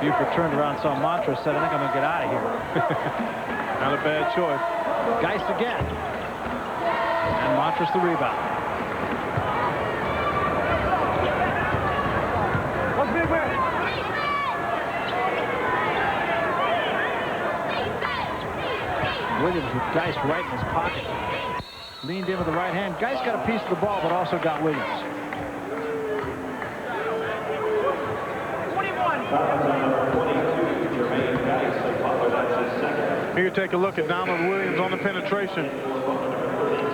Buford turned around, saw Montross, said, I think I'm going to get out of here. Not a bad choice. Geist again. And Montross the rebound. What's big man? Williams with Geist right in his pocket. Leaned in with the right hand. Geist got a piece of the ball, but also got Williams. Here, take a look at Donald Williams on the penetration.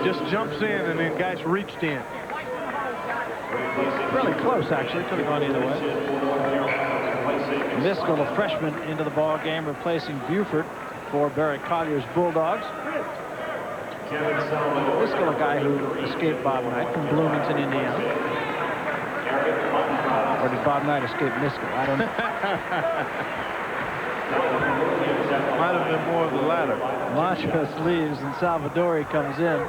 Just jumps in, and then Geist reached in. Really close, actually. Could have gone either way. Miskell, the freshman, into the ball game, replacing Buford for Barry Collier's Bulldogs. Miskell, a guy who escaped Bob Knight from Bloomington, Indiana. Or did Bob Knight escape Miskell? I don't know. Might have been more of the latter. Montross leaves and Salvadori comes in.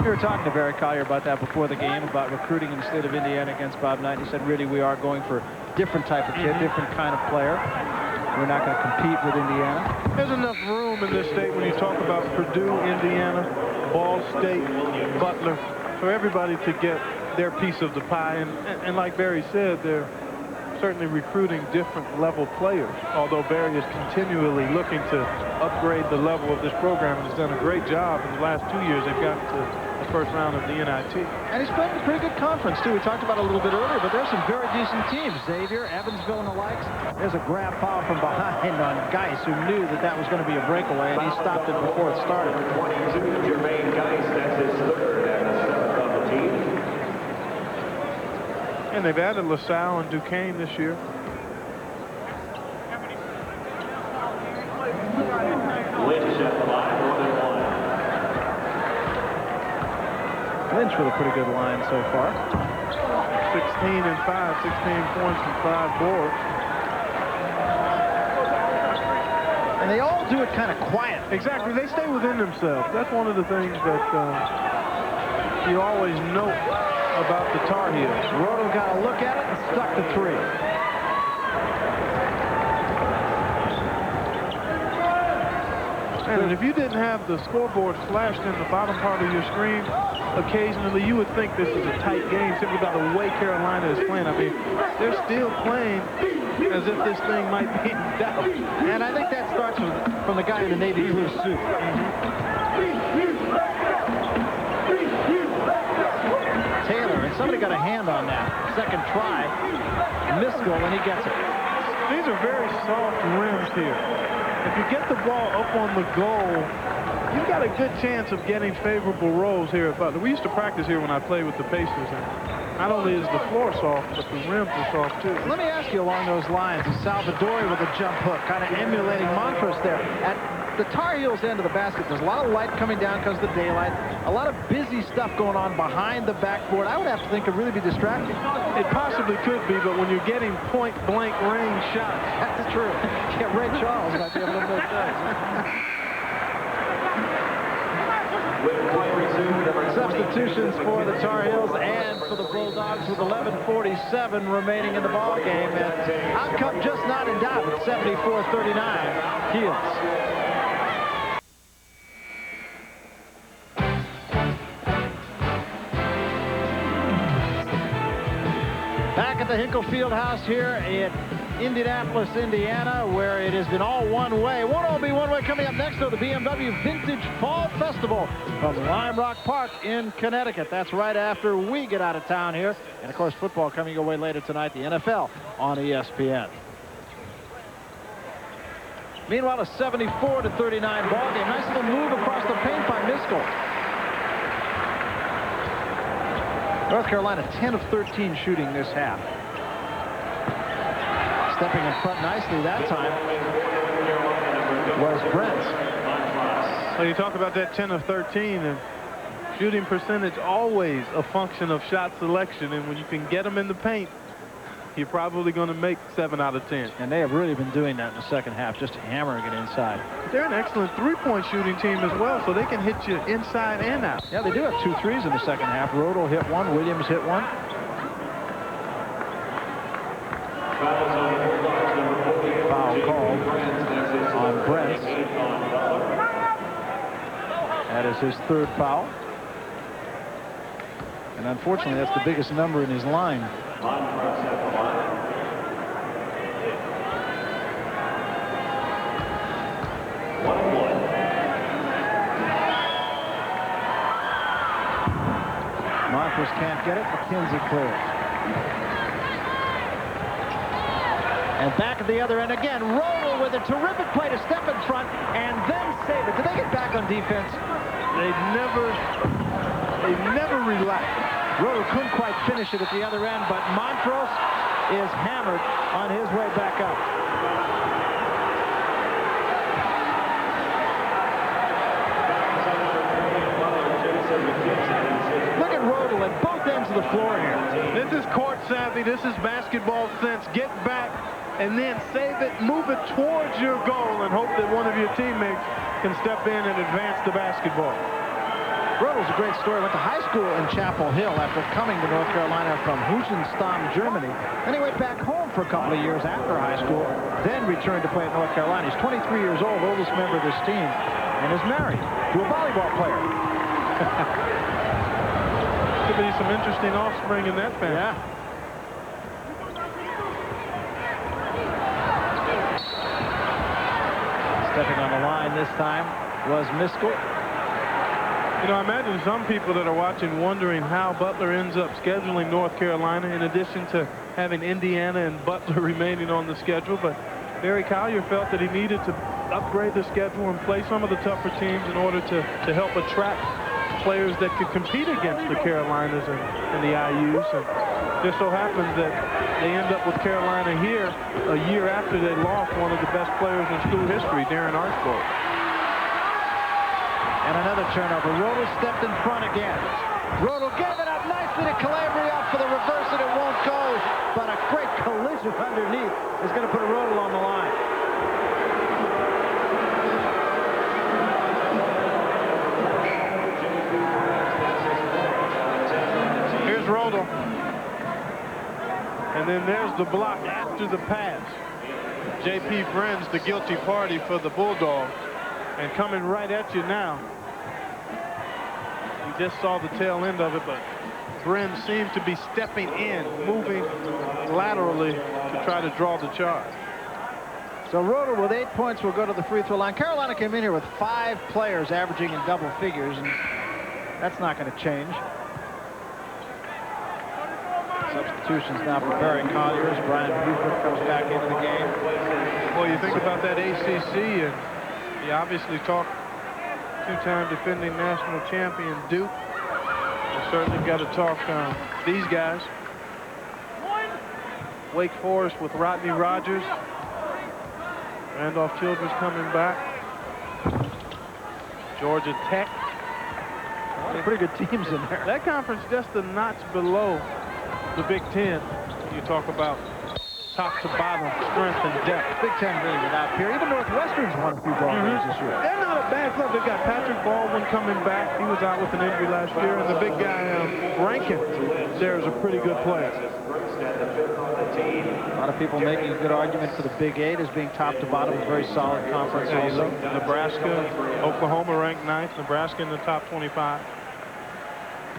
We were talking to Barry Collier about that before the game, about recruiting in the state of Indiana against Bob Knight. He said, really, we are going for a different type of kid, different kind of player. We're not going to compete with Indiana. There's enough room in this state when you talk about Purdue, Indiana, Ball State, Butler, for everybody to get their piece of the pie. And like Barry said, they're certainly recruiting different level players, although Barry is continually looking to upgrade the level of this program and has done a great job in the last 2 years. They've gotten to the first round of the NIT. And he's playing a pretty good conference, too. We talked about it a little bit earlier, but there's some very decent teams. Xavier, Evansville, and the likes. There's a grab foul from behind on Geist, who knew that that was going to be a breakaway, and he stopped it before it started. 22, Jermaine Geist, that's his third and the seventh on the team. And they've added LaSalle and Duquesne this year. Lynch at 5-1-1. Lynch with a pretty good line so far. 16 and 5, 16 points and 5 boards. And they all do it kind of quiet. Exactly, they stay within themselves. That's one of the things that you always note about the Tar Heels. Roto got a look at it and stuck the three. And if you didn't have the scoreboard flashed in the bottom part of your screen, occasionally you would think this is a tight game simply by the way Carolina is playing. I mean, they're still playing as if this thing might be in doubt. And I think that starts from the guy in the navy blue suit. Taylor, and somebody got a hand on that. Second try. Miskell, and he gets it. These are very soft rims here. If you get the ball up on the goal, you've got a good chance of getting favorable rolls here at Butler. We used to practice here when I played with the Pacers, and not only is the floor soft, but the rims are soft too. Let me ask you along those lines, is Salvadori with a jump hook, kind of emulating Montross there. At the Tar Heels end of the basket, there's a lot of light coming down because of the daylight, a lot of busy stuff going on behind the backboard. I would have to think it really be distracting. It possibly could be, but when you're getting point-blank range shots. That's true. Yeah, Ray Charles might be able to make those. Substitutions for the Tar Heels and for the Bulldogs with 11:47 remaining in the ball game. And outcome just not in doubt at 74-39. Heels. Back at the Hinkle Fieldhouse here in Indianapolis, Indiana, where it has been all one way. Won't all be one way. Coming up next, though, the BMW Vintage Fall Festival from Lime Rock Park in Connecticut. That's right after we get out of town here. And, of course, football coming your way later tonight, the NFL on ESPN. Meanwhile, a 74-39 ball game. Nice little move across the paint by Miskell. North Carolina 10 of 13 shooting this half. Stepping in front nicely that time was Brent. So you talk about that 10 of 13, and Shooting percentage always a function of shot selection, and when you can get them in the paint, you're probably going to make 7 out of 10. And they have really been doing that in the second half, just hammering it inside. They're an excellent three-point shooting team as well, so they can hit you inside and out. Yeah, they do have 2 threes in the second half. Rodel hit one, Williams hit one. Foul called on Brent. That is his 3rd foul. And unfortunately, that's the biggest number in his line. Montross can't get it. McKenzie clears. And back at the other end again. Rodel with a terrific play to step in front and then save it. Did they get back on defense? They never relaxed. Rodel couldn't quite finish it at the other end, but Montross is hammered on his way back up. Look at Rodel at both ends of the floor here. This is court savvy. This is basketball sense. Get back and then save it, move it towards your goal, and hope that one of your teammates can step in and advance the basketball. Rodel's a great story. Went to high school in Chapel Hill after coming to North Carolina from Huschenstamm, Germany. Then he went back home for a couple of years after high school, then returned to play at North Carolina. He's 23 years old, oldest member of this team, and is married to a volleyball player. Could be some interesting offspring in that family. Yeah. Stepping on the line this time was Miskell. You know, I imagine some people that are watching wondering how Butler ends up scheduling North Carolina in addition to having Indiana and Butler remaining on the schedule. But Barry Collier felt that he needed to upgrade the schedule and play some of the tougher teams in order to help attract players that could compete against the Carolinas and the IUs. And just so happens that they end up with Carolina here a year after they lost one of the best players in school history, Darren Archibald. And another turnover. Rodel stepped in front again. Rodel gave it up nicely to Calabria for the reverse, and it won't go. But a great collision underneath is going to put Rodel on the line. Here's Rodel. And then there's the block after the pass. J.P. Friends, the guilty party for the Bulldogs. And coming right at you now. You just saw the tail end of it, but Bren seems to be stepping in, moving laterally to try to draw the charge. So Rodel with 8 points will go to the free throw line. Carolina came in here with 5 players averaging in double figures, and that's not going to change. Substitutions now preparing Collier as Brian Buford comes back into the game. Well, you think about that ACC, and you obviously talk two-time defending national champion Duke. You certainly got to talk these guys. Wake Forest with Rodney Rogers. Randolph Childress coming back. Georgia Tech. Pretty good teams in there. That conference just a notch below the Big Ten. You talk about top to bottom strength and depth. Big Ten really without peer. Even Northwestern's won a few ball games this year. They're not a bad club. They've got Patrick Baldwin coming back. He was out with an injury last year. And the big guy, Rankin, there is a pretty good player. A lot of people making a good argument for the Big 8 as being top to bottom, a very solid conference also. Nebraska, Oklahoma ranked 9th. Nebraska in the top 25.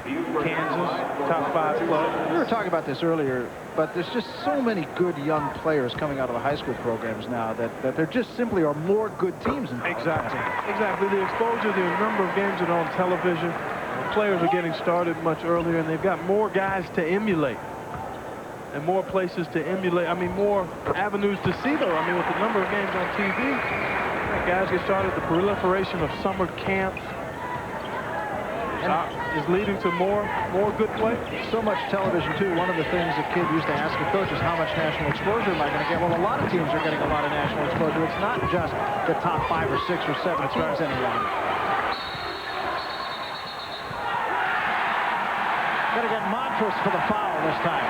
Kansas, top 5 club. We were talking about this earlier, but there's just so many good young players coming out of the high school programs now that there just simply are more good teams in college. Exactly. The exposure, the number of games that are on television, the players are getting started much earlier, and they've got more guys to emulate and more places to emulate. I mean, more avenues to see, though. I mean, with the number of games on TV, guys get started. The proliferation of summer camps is leading to more good play. So much television, too. One of the things a kid used to ask a coach is how much national exposure am I going to get? Well, a lot of teams are getting a lot of national exposure. It's not just the top 5 or 6 or 7 teams any longer. going to get Montross for the foul this time.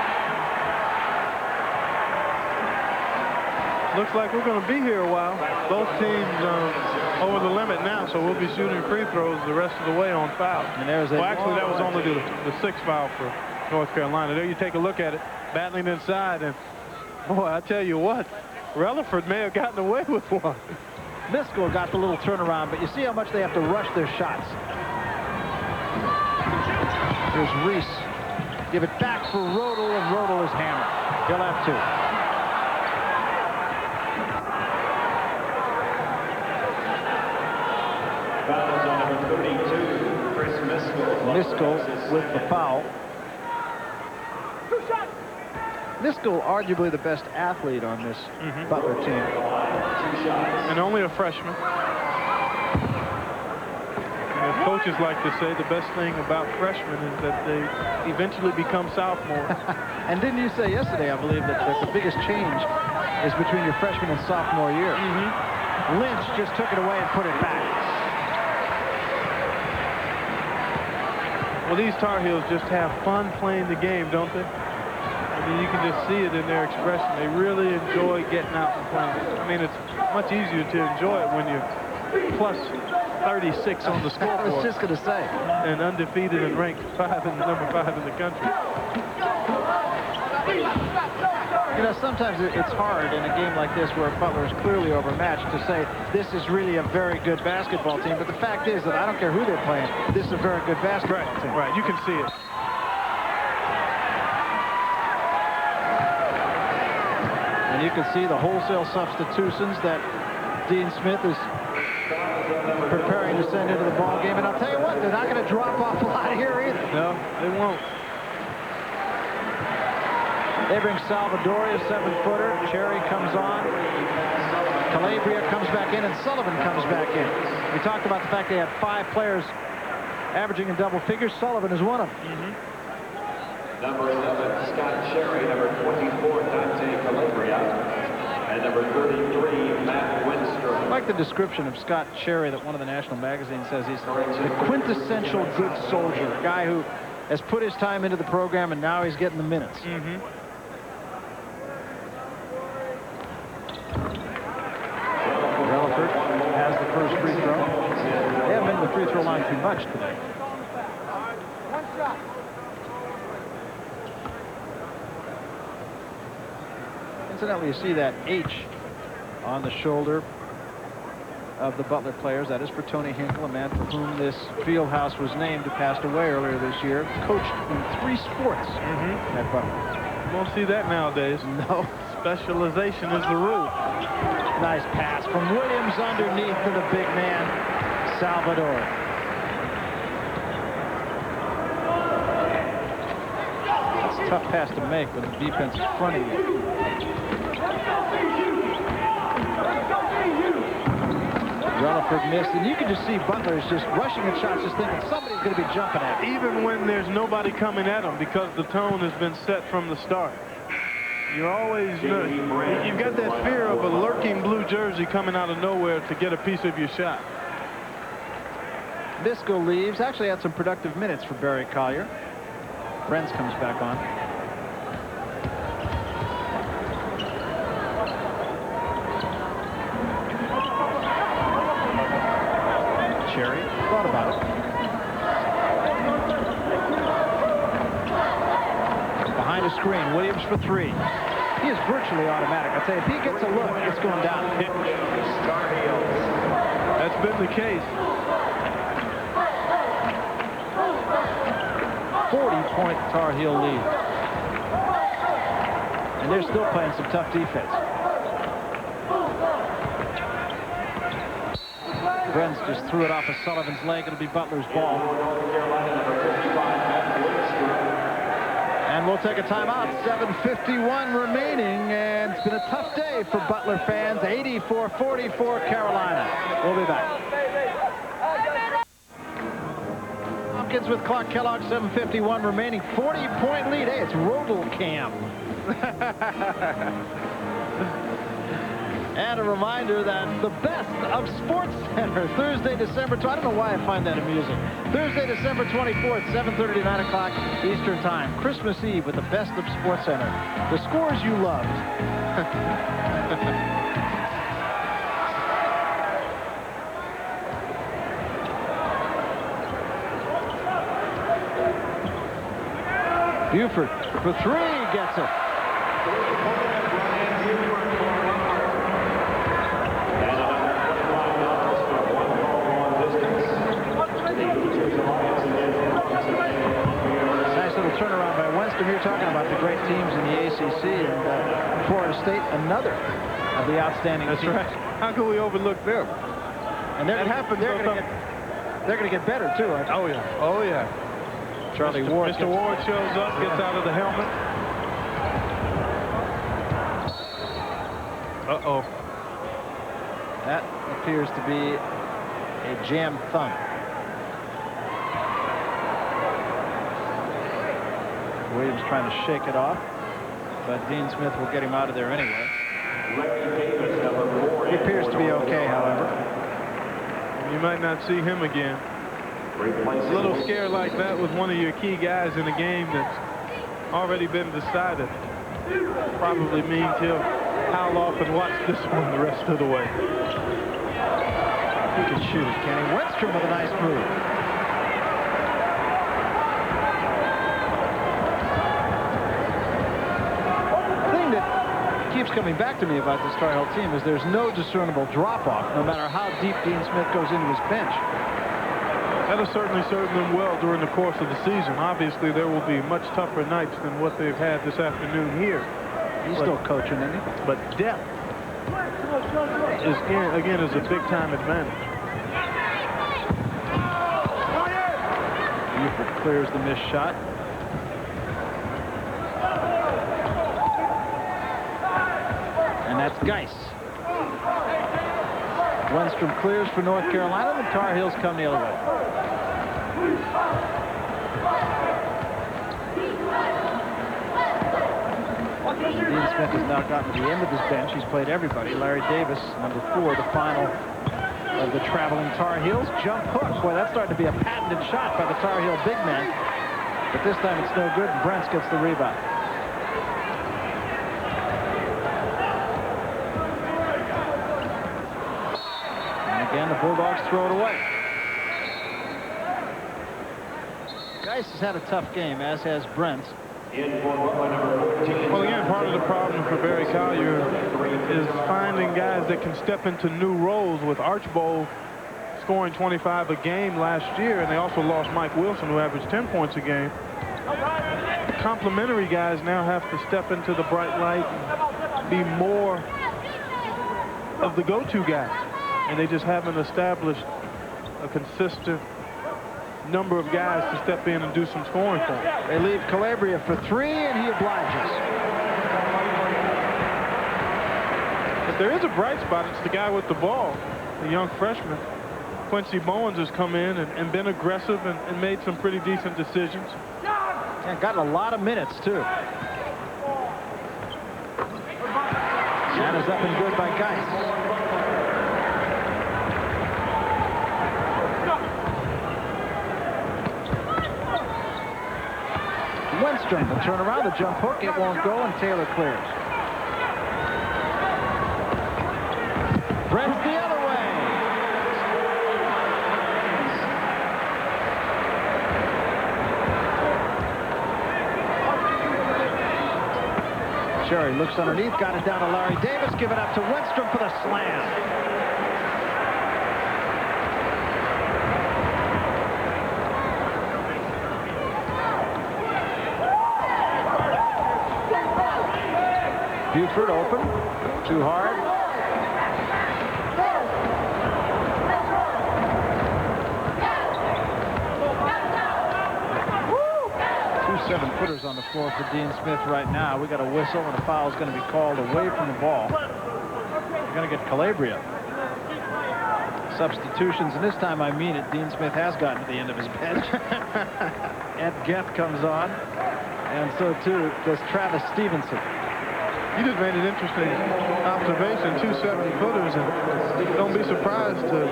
Looks like we're going to be here a while. Both teams over the limit now, so we'll be shooting free throws the rest of the way on foul. And there's a actually, that was only the sixth foul for North Carolina. There you take a look at it, battling inside, and boy, I tell you what, Rutherford may have gotten away with one. Miskell got the little turnaround, but you see how much they have to rush their shots. Here's Reese. Give it back for Rodel, and Rodel is hammered. He'll have two. Fouls on number 32, Chris Miskell. Miskell with the foul. Miskell, arguably the best athlete on this Butler team. And only a freshman. And as coaches like to say, the best thing about freshmen is that they eventually become sophomores. And didn't you say yesterday, I believe, that the biggest change is between your freshman and sophomore year? Lynch just took it away and put it back. Well, these Tar Heels just have fun playing the game, don't they? I mean, you can just see it in their expression. They really enjoy getting out and playing. I mean, it's much easier to enjoy it when you're plus 36 on the scoreboard. I was just going to say. And undefeated and ranked number 5 in the country. You know, sometimes it's hard in a game like this where Butler is clearly overmatched to say this is really a very good basketball team. But the fact is that I don't care who they're playing, this is a very good basketball team. Right, you can see it. And you can see the wholesale substitutions that Dean Smith is preparing to send into the ball game. And I'll tell you what, they're not going to drop off a lot here either. No, they won't. They bring Salvadori, a 7-footer. Cherry comes on. Calabria comes back in, and Sullivan comes back in. We talked about the fact they had 5 players averaging in double figures. Sullivan is one of them. Number 11, Scott Cherry. Number 24, Dante Calabria. And number 33, Matt Winster. I like the description of Scott Cherry that one of the national magazines says he's the quintessential good soldier, a guy who has put his time into the program and now he's getting the minutes. Relaford has the first free throw. They haven't been to the free throw line too much today. Incidentally, you see that H on the shoulder of the Butler players. That is for Tony Hinkle, a man for whom this field house was named, who passed away earlier this year. Coached in 3 sports at Butler. You won't see that nowadays. No. Specialization is the rule. Nice pass from Williams underneath to the big man, Salvador. It's a tough pass to make when the defense is fronting you. Relaford missed, and you can just see Butler is just rushing at shots, just thinking somebody's going to be jumping at him. Even when there's nobody coming at them, because the tone has been set from the start. You're always, you've got that fear of a lurking blue jersey coming out of nowhere to get a piece of your shot. Miskell leaves. Actually had some productive minutes for Barry Collier. Brenz comes back on. Cherry thought about it. Behind a screen, Williams for 3. He is virtually automatic. I tell you, if he gets a look, it's going down. That's been the case. 40-point Tar Heel lead. And they're still playing some tough defense. Brenz just threw it off of Sullivan's leg. It'll be Butler's ball. And we'll take a timeout. 7:51 remaining, and it's been a tough day for Butler fans. 84-44 Carolina. We'll be back. Hopkins with Clark Kellogg. 7:51 remaining. 40-point lead. Hey, it's Rodel Cam. And a reminder that the best of Sports Center, Thursday, December 20th. I don't know why I find that amusing. Thursday, December 24th, 7:30 to 9 o'clock Eastern Time. Christmas Eve with the best of Sports Center. The scores you loved. Buford for three, gets it. Nice little turnaround by Winston. You're talking about the great teams in the ACC, and Florida State, another of the outstanding teams. That's right. How can we overlook them? And they're going to get better too, aren't they? Oh yeah. Oh yeah. Charlie Ward. Mr. Ward shows up, gets out of the helmet. Uh-oh. That appears to be a jammed thumb. Williams trying to shake it off, but Dean Smith will get him out of there anyway. He appears to be okay, however. You might not see him again. A little scare like that with one of your key guys in a game that's already been decided probably means he'll howl off and watch this one the rest of the way. He can shoot it, can he? Wenstrom with a nice move. The thing that keeps coming back to me about this Tar Heel team is there's no discernible drop-off, no matter how deep Dean Smith goes into his bench. That'll certainly serve them well during the course of the season. Obviously, there will be much tougher nights than what they've had this afternoon here. He's still coaching, isn't he? But depth is, again, is a big-time advantage. Buford clears the missed shot. And that's Geis. Wenstrom clears for North Carolina. The Tar Heels come the other way. Dean Smith has now gotten to the end of his bench. He's played everybody. Larry Davis, number 4, the final of the traveling Tar Heels. Jump hook. Boy, that's starting to be a patented shot by the Tar Heel big man. But this time it's no good. Brents gets the rebound. Again, the Bulldogs throw it away. Geis has had a tough game, as has Brent. Well, again, part of the problem for Barry Collier is finding guys that can step into new roles, with Archbold scoring 25 a game last year, and they also lost Mike Wilson, who averaged 10 points a game. Complementary guys now have to step into the bright light and be more of the go-to guy. And they just haven't established a consistent number of guys to step in and do some scoring for them. They leave Calabria for 3, and he obliges. If there is a bright spot, it's the guy with the ball, the young freshman. Quincy Bowens has come in and been aggressive and made some pretty decent decisions. And gotten a lot of minutes, too. That is up and good by Geis. Wenstrom will turn around, the jump hook, it won't go, and Taylor clears. Brent's the other way. Sherry looks underneath, got it down to Larry Davis, give it up to Wenstrom for the slam. Buford open, too hard. Two 7-footers on the floor for Dean Smith right now. We got a whistle, and a foul is going to be called away from the ball. We're going to get Calabria. Substitutions, and this time I mean it. Dean Smith has gotten to the end of his bench. Ed Geth comes on, and so too does Travis Stevenson. You just made an interesting observation, 2 7-footers, and don't be surprised to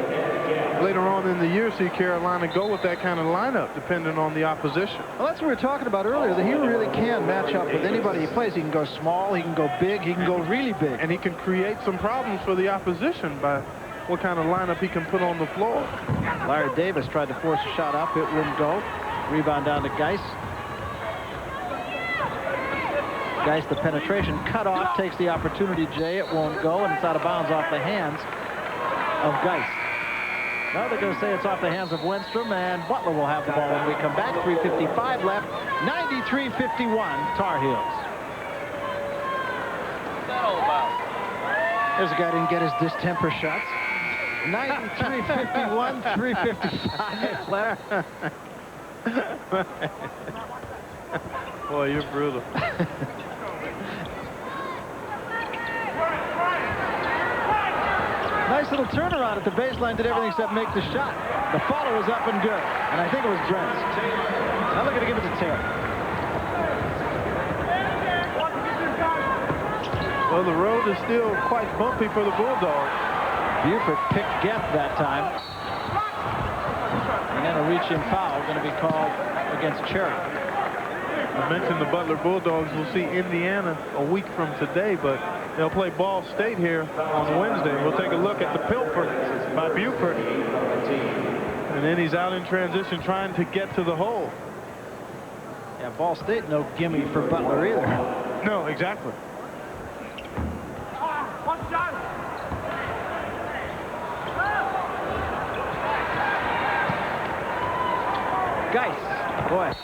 later on in the year see Carolina go with that kind of lineup depending on the opposition. Well, that's what we were talking about earlier, that he really can match up with anybody he plays. He can go small, he can go big, he can go really big. And he can create some problems for the opposition by what kind of lineup he can put on the floor. Larry Davis tried to force a shot up. It wouldn't go. Rebound down to Geis. Geis, the penetration cut off, takes the opportunity, Jay. It won't go, and it's out of bounds off the hands of Geis. Now they're going to say it's off the hands of Wenstrom, and Butler will have the ball when we come back. 3:55 left. 93-51, Tar Heels. There's a guy who didn't get his distemper shots. 93-51, 3:55 left. Boy, you're brutal. Nice little turnaround at the baseline, did everything except make the shot. The follow was up and good, and I think it was Brent's. Now they're going to give it to Taylor. Well, the road is still quite bumpy for the Bulldogs. Buford picked Geth that time. And then a reach-in foul going to be called against Cherry. I mentioned the Butler Bulldogs will see Indiana a week from today, but they'll play Ball State here on Wednesday. We'll take a look at the pilfer by Buford. And then he's out in transition trying to get to the hole. Yeah, Ball State no gimme for Butler either. No, exactly. Geis, boy.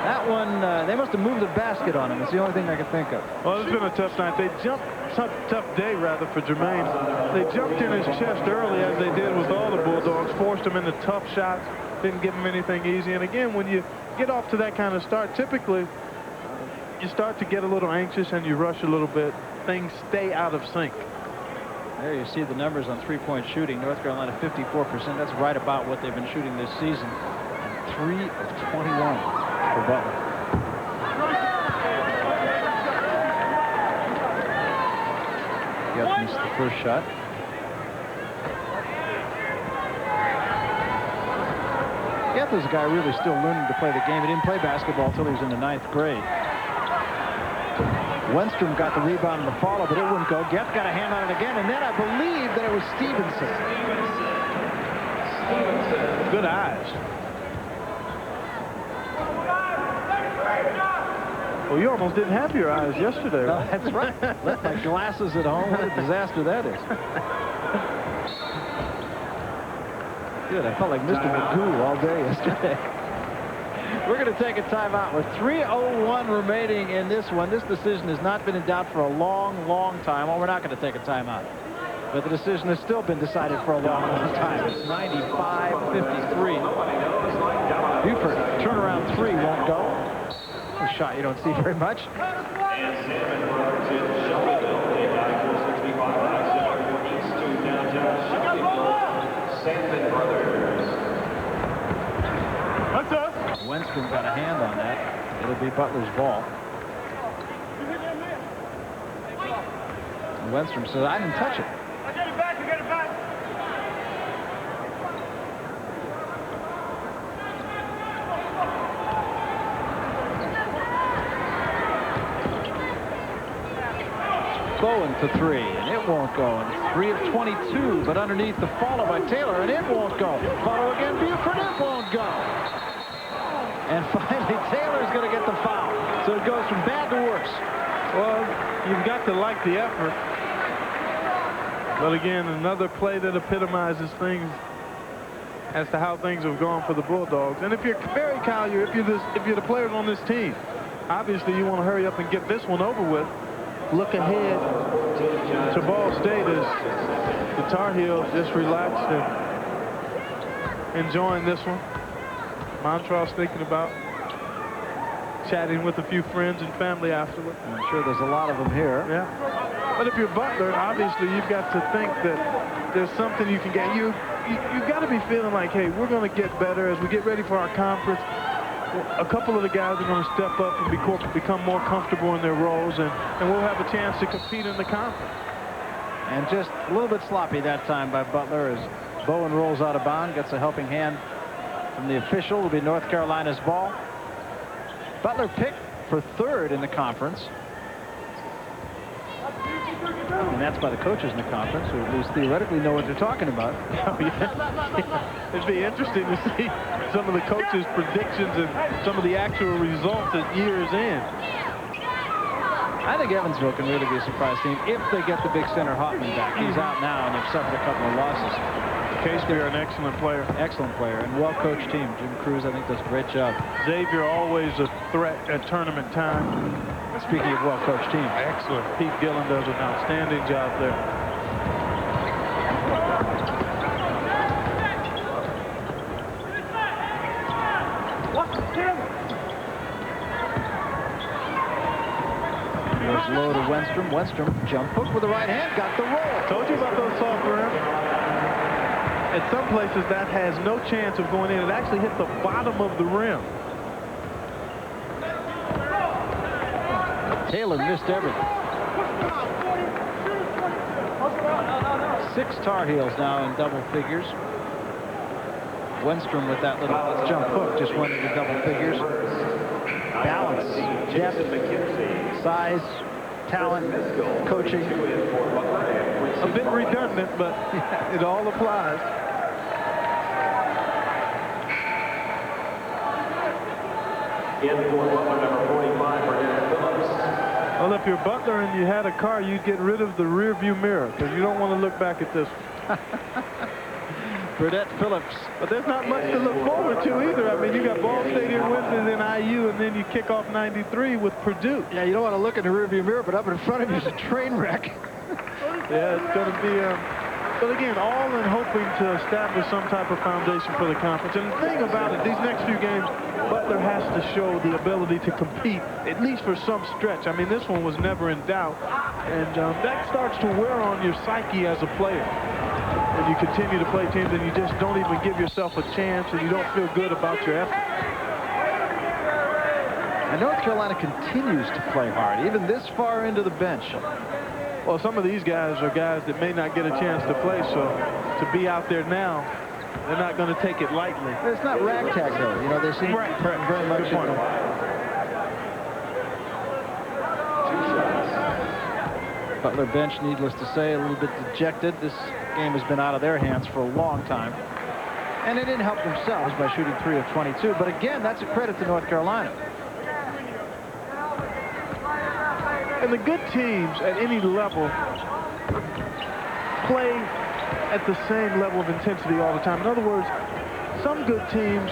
That one, they must have moved the basket on him. It's the only thing I can think of. Well, it's been a tough night. They jumped, tough day, rather, for Jermaine. They jumped in his chest early, as they did with all the Bulldogs, forced him into tough shots, didn't give him anything easy. And again, when you get off to that kind of start, typically, you start to get a little anxious and you rush a little bit. Things stay out of sync. There you see the numbers on three-point shooting. North Carolina 54%. That's right about what they've been shooting this season. And 3 of 21. For Butler. Geth missed the first shot. Geth is a guy really still learning to play the game. He didn't play basketball until he was in the 9th grade. Wenstrom got the rebound in the follow, but it wouldn't go. Geth got a hand on it again, and then I believe that it was Stevenson. Good eyes. Well, you almost didn't have your eyes yesterday, No, right? that's right. Left my glasses at home. What a disaster that is. Good. I felt like Mr. Magoo all day yesterday. We're going to take a timeout with 3:01 remaining in this one. This decision has not been in doubt for a long, long time. Well, we're not going to take a timeout. But the decision has still been decided for a long, long time. It's 95-53. Buford, turnaround three, won't go. A shot you don't see very much. Wenstrom got a hand on that. It'll be Butler's ball. And Wenstrom says, I didn't touch it. I get it back, I get it back. Bowen to three, and it won't go. And 3 of 22, but underneath the follow by Taylor, and it won't go. Follow again, Buford, it won't go. And finally, Taylor's going to get the foul. So it goes from bad to worse. Well, you've got to like the effort. But again, another play that epitomizes things as to how things have gone for the Bulldogs. And if you're Barry Collier, if you're the players on this team, obviously you want to hurry up and get this one over with. Look ahead to Ball State as the Tar Heels just relaxed and enjoying this one. Montross thinking about chatting with a few friends and family afterward. I'm sure there's a lot of them here. Yeah. But if you're Butler, obviously you've got to think that there's something you can get. You've got to be feeling like, hey, we're going to get better as we get ready for our conference. a couple of the guys are going to step up and become more comfortable in their roles, and we'll have a chance to compete in the conference. And just a little bit sloppy that time by Butler as Bowen rolls out of bounds, gets a helping hand from the official. It'll be North Carolina's ball. Butler picked for 3rd in the conference. And that's by the coaches in the conference, who at least theoretically know what they're talking about. It'd be interesting to see some of the coaches' predictions and some of the actual results at year's end. I think Evansville can really be a surprise team if they get the big center Hoffman back. He's out now, and they've suffered a couple of losses. Casey, an excellent player. Excellent player, and well-coached team. Jim Cruz, I think, does a great job. Xavier, always a threat at tournament time. Speaking of well-coached teams. Excellent. Pete Gillen does an outstanding job there. Goes low to Wenstrom. Wenstrom jump hook with the right hand, got the roll. Told you about those soft rims. At some places that has no chance of going in. It actually hit the bottom of the rim. Taylor missed everything. 6 Tar Heels now in double figures. Wenstrom with that little jump hook just went into double figures. Balance, depth, size, talent, coaching. A bit redundant, but it all applies. In for Butler, number 45 for Eric Phillips. Well, if you're Butler and you had a car, you'd get rid of the rear view mirror because you don't want to look back at this one. Burdette Phillips. But there's not much to look forward to either. I mean, you got Ball Stadium wins and then IU, and then you kick off 93 with Purdue. Yeah, you don't want to look in the rearview mirror, but up in front of you is a train wreck. Yeah, it's going to be, but again, all in hoping to establish some type of foundation for the conference. And the thing about it, these next few games, Butler has to show the ability to compete, at least for some stretch. I mean, this one was never in doubt. And that starts to wear on your psyche as a player. And you continue to play teams and you just don't even give yourself a chance and you don't feel good about your effort. And North Carolina continues to play hard, even this far into the bench. Well, some of these guys are guys that may not get a chance to play, so to be out there now, they're not going to take it lightly. But it's not ragtag, though. You know, they seem very much in the... Butler bench, needless to say, a little bit dejected. This game has been out of their hands for a long time. And they didn't help themselves by shooting 3 of 22. But again, that's a credit to North Carolina. And the good teams at any level play at the same level of intensity all the time. In other words, some good teams,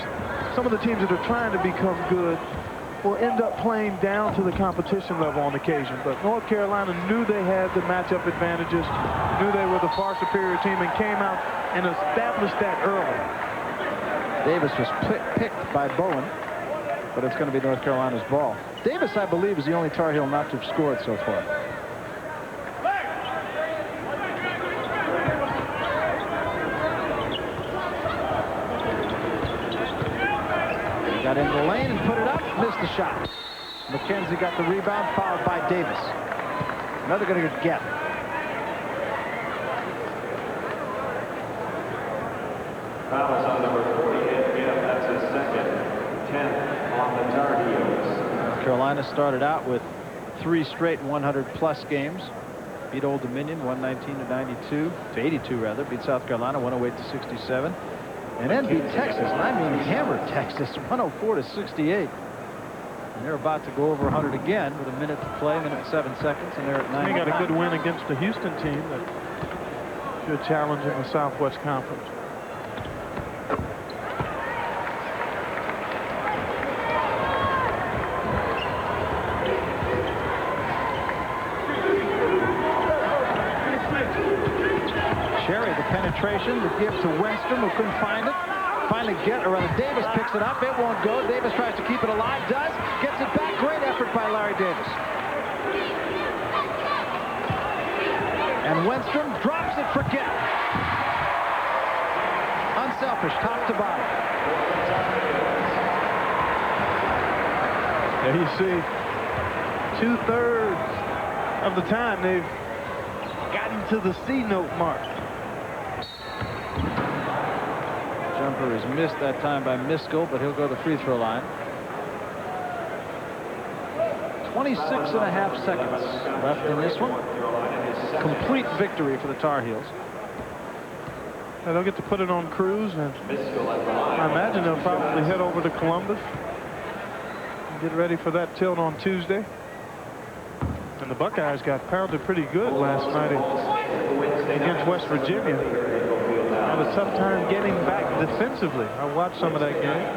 some of the teams that are trying to become good will end up playing down to the competition level on occasion. But North Carolina knew they had the matchup advantages, knew they were the far superior team, and came out and established that early. Davis was picked by Bowen, but it's going to be North Carolina's ball. Davis, I believe, is the only Tar Heel not to have scored so far. He got into the lane and put it up, missed the shot. McKenzie got the rebound, fouled by Davis. Another going to get. Foul is on number 48. Yeah, that's his second. 10th on the Tar Heels. Carolina started out with 3 straight 100-plus games. Beat Old Dominion 119-92 to 82 rather. Beat South Carolina 108-67, and then beat Texas. And I mean hammered Texas 104-68. And they're about to go over 100 again with a minute to play, minute and 7 seconds, and they're at 9. They got a good win against the Houston team that should challenge in the Southwest Conference. Penetration to give to Wenstrom, who couldn't find it. Finally Davis picks it up. It won't go. Davis tries to keep it alive. Does. Gets it back. Great effort by Larry Davis. And Wenstrom drops it for Gett. Unselfish, top to bottom. There you see, 2/3 of the time they've gotten to the C note mark. Jumper is missed that time by Miskell, but he'll go to the free throw line. 26.5 seconds left in this one. Complete victory for the Tar Heels. And they'll get to put it on cruise, and I imagine they'll probably head over to Columbus and get ready for that tilt on Tuesday. And the Buckeyes got pounded pretty good last night against West Virginia. Had a tough time getting back defensively. I watched some of that game.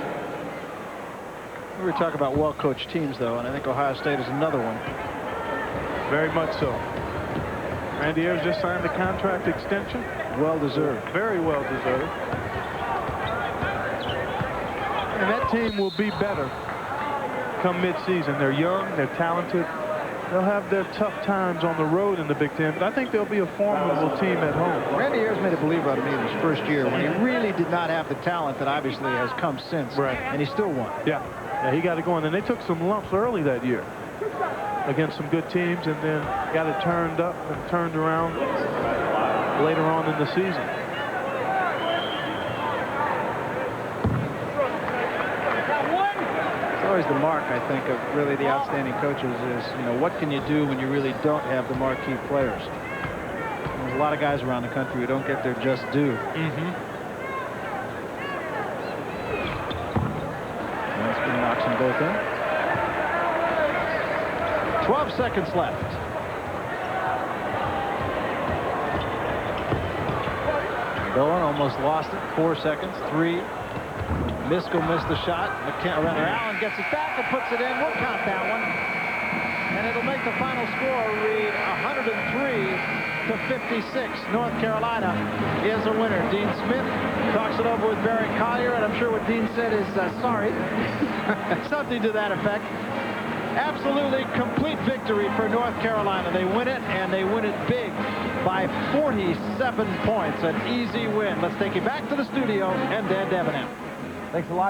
We were talking about well-coached teams, though, and I think Ohio State is another one. Very much so. Randy Ayers just signed a contract extension. Well-deserved. Very well-deserved. And that team will be better come mid-season. They're young, they're talented. They'll have their tough times on the road in the Big Ten, but I think they'll be a formidable team at home. Randy Ayers made a believer out of me in his first year when he really did not have the talent that obviously has come since. Right. And he still won. Yeah, he got it going. And they took some lumps early that year against some good teams, and then got it turned up and turned around later on in the season. Always the mark, I think, of really the outstanding coaches is, you know, what can you do when you really don't have the marquee players? There's a lot of guys around the country who don't get their just due. Winston knocks them both in. 12 seconds left. Bowen almost lost it. 4 seconds. 3. Miskell missed the shot. Allen gets it back and puts it in. We'll count that one. And it'll make the final score read 103-56. North Carolina is a winner. Dean Smith talks it over with Barry Collier, and I'm sure what Dean said is sorry. Something to that effect. Absolutely complete victory for North Carolina. They win it, and they win it big by 47 points. An easy win. Let's take you back to the studio and Dan Debenham. Thanks a lot.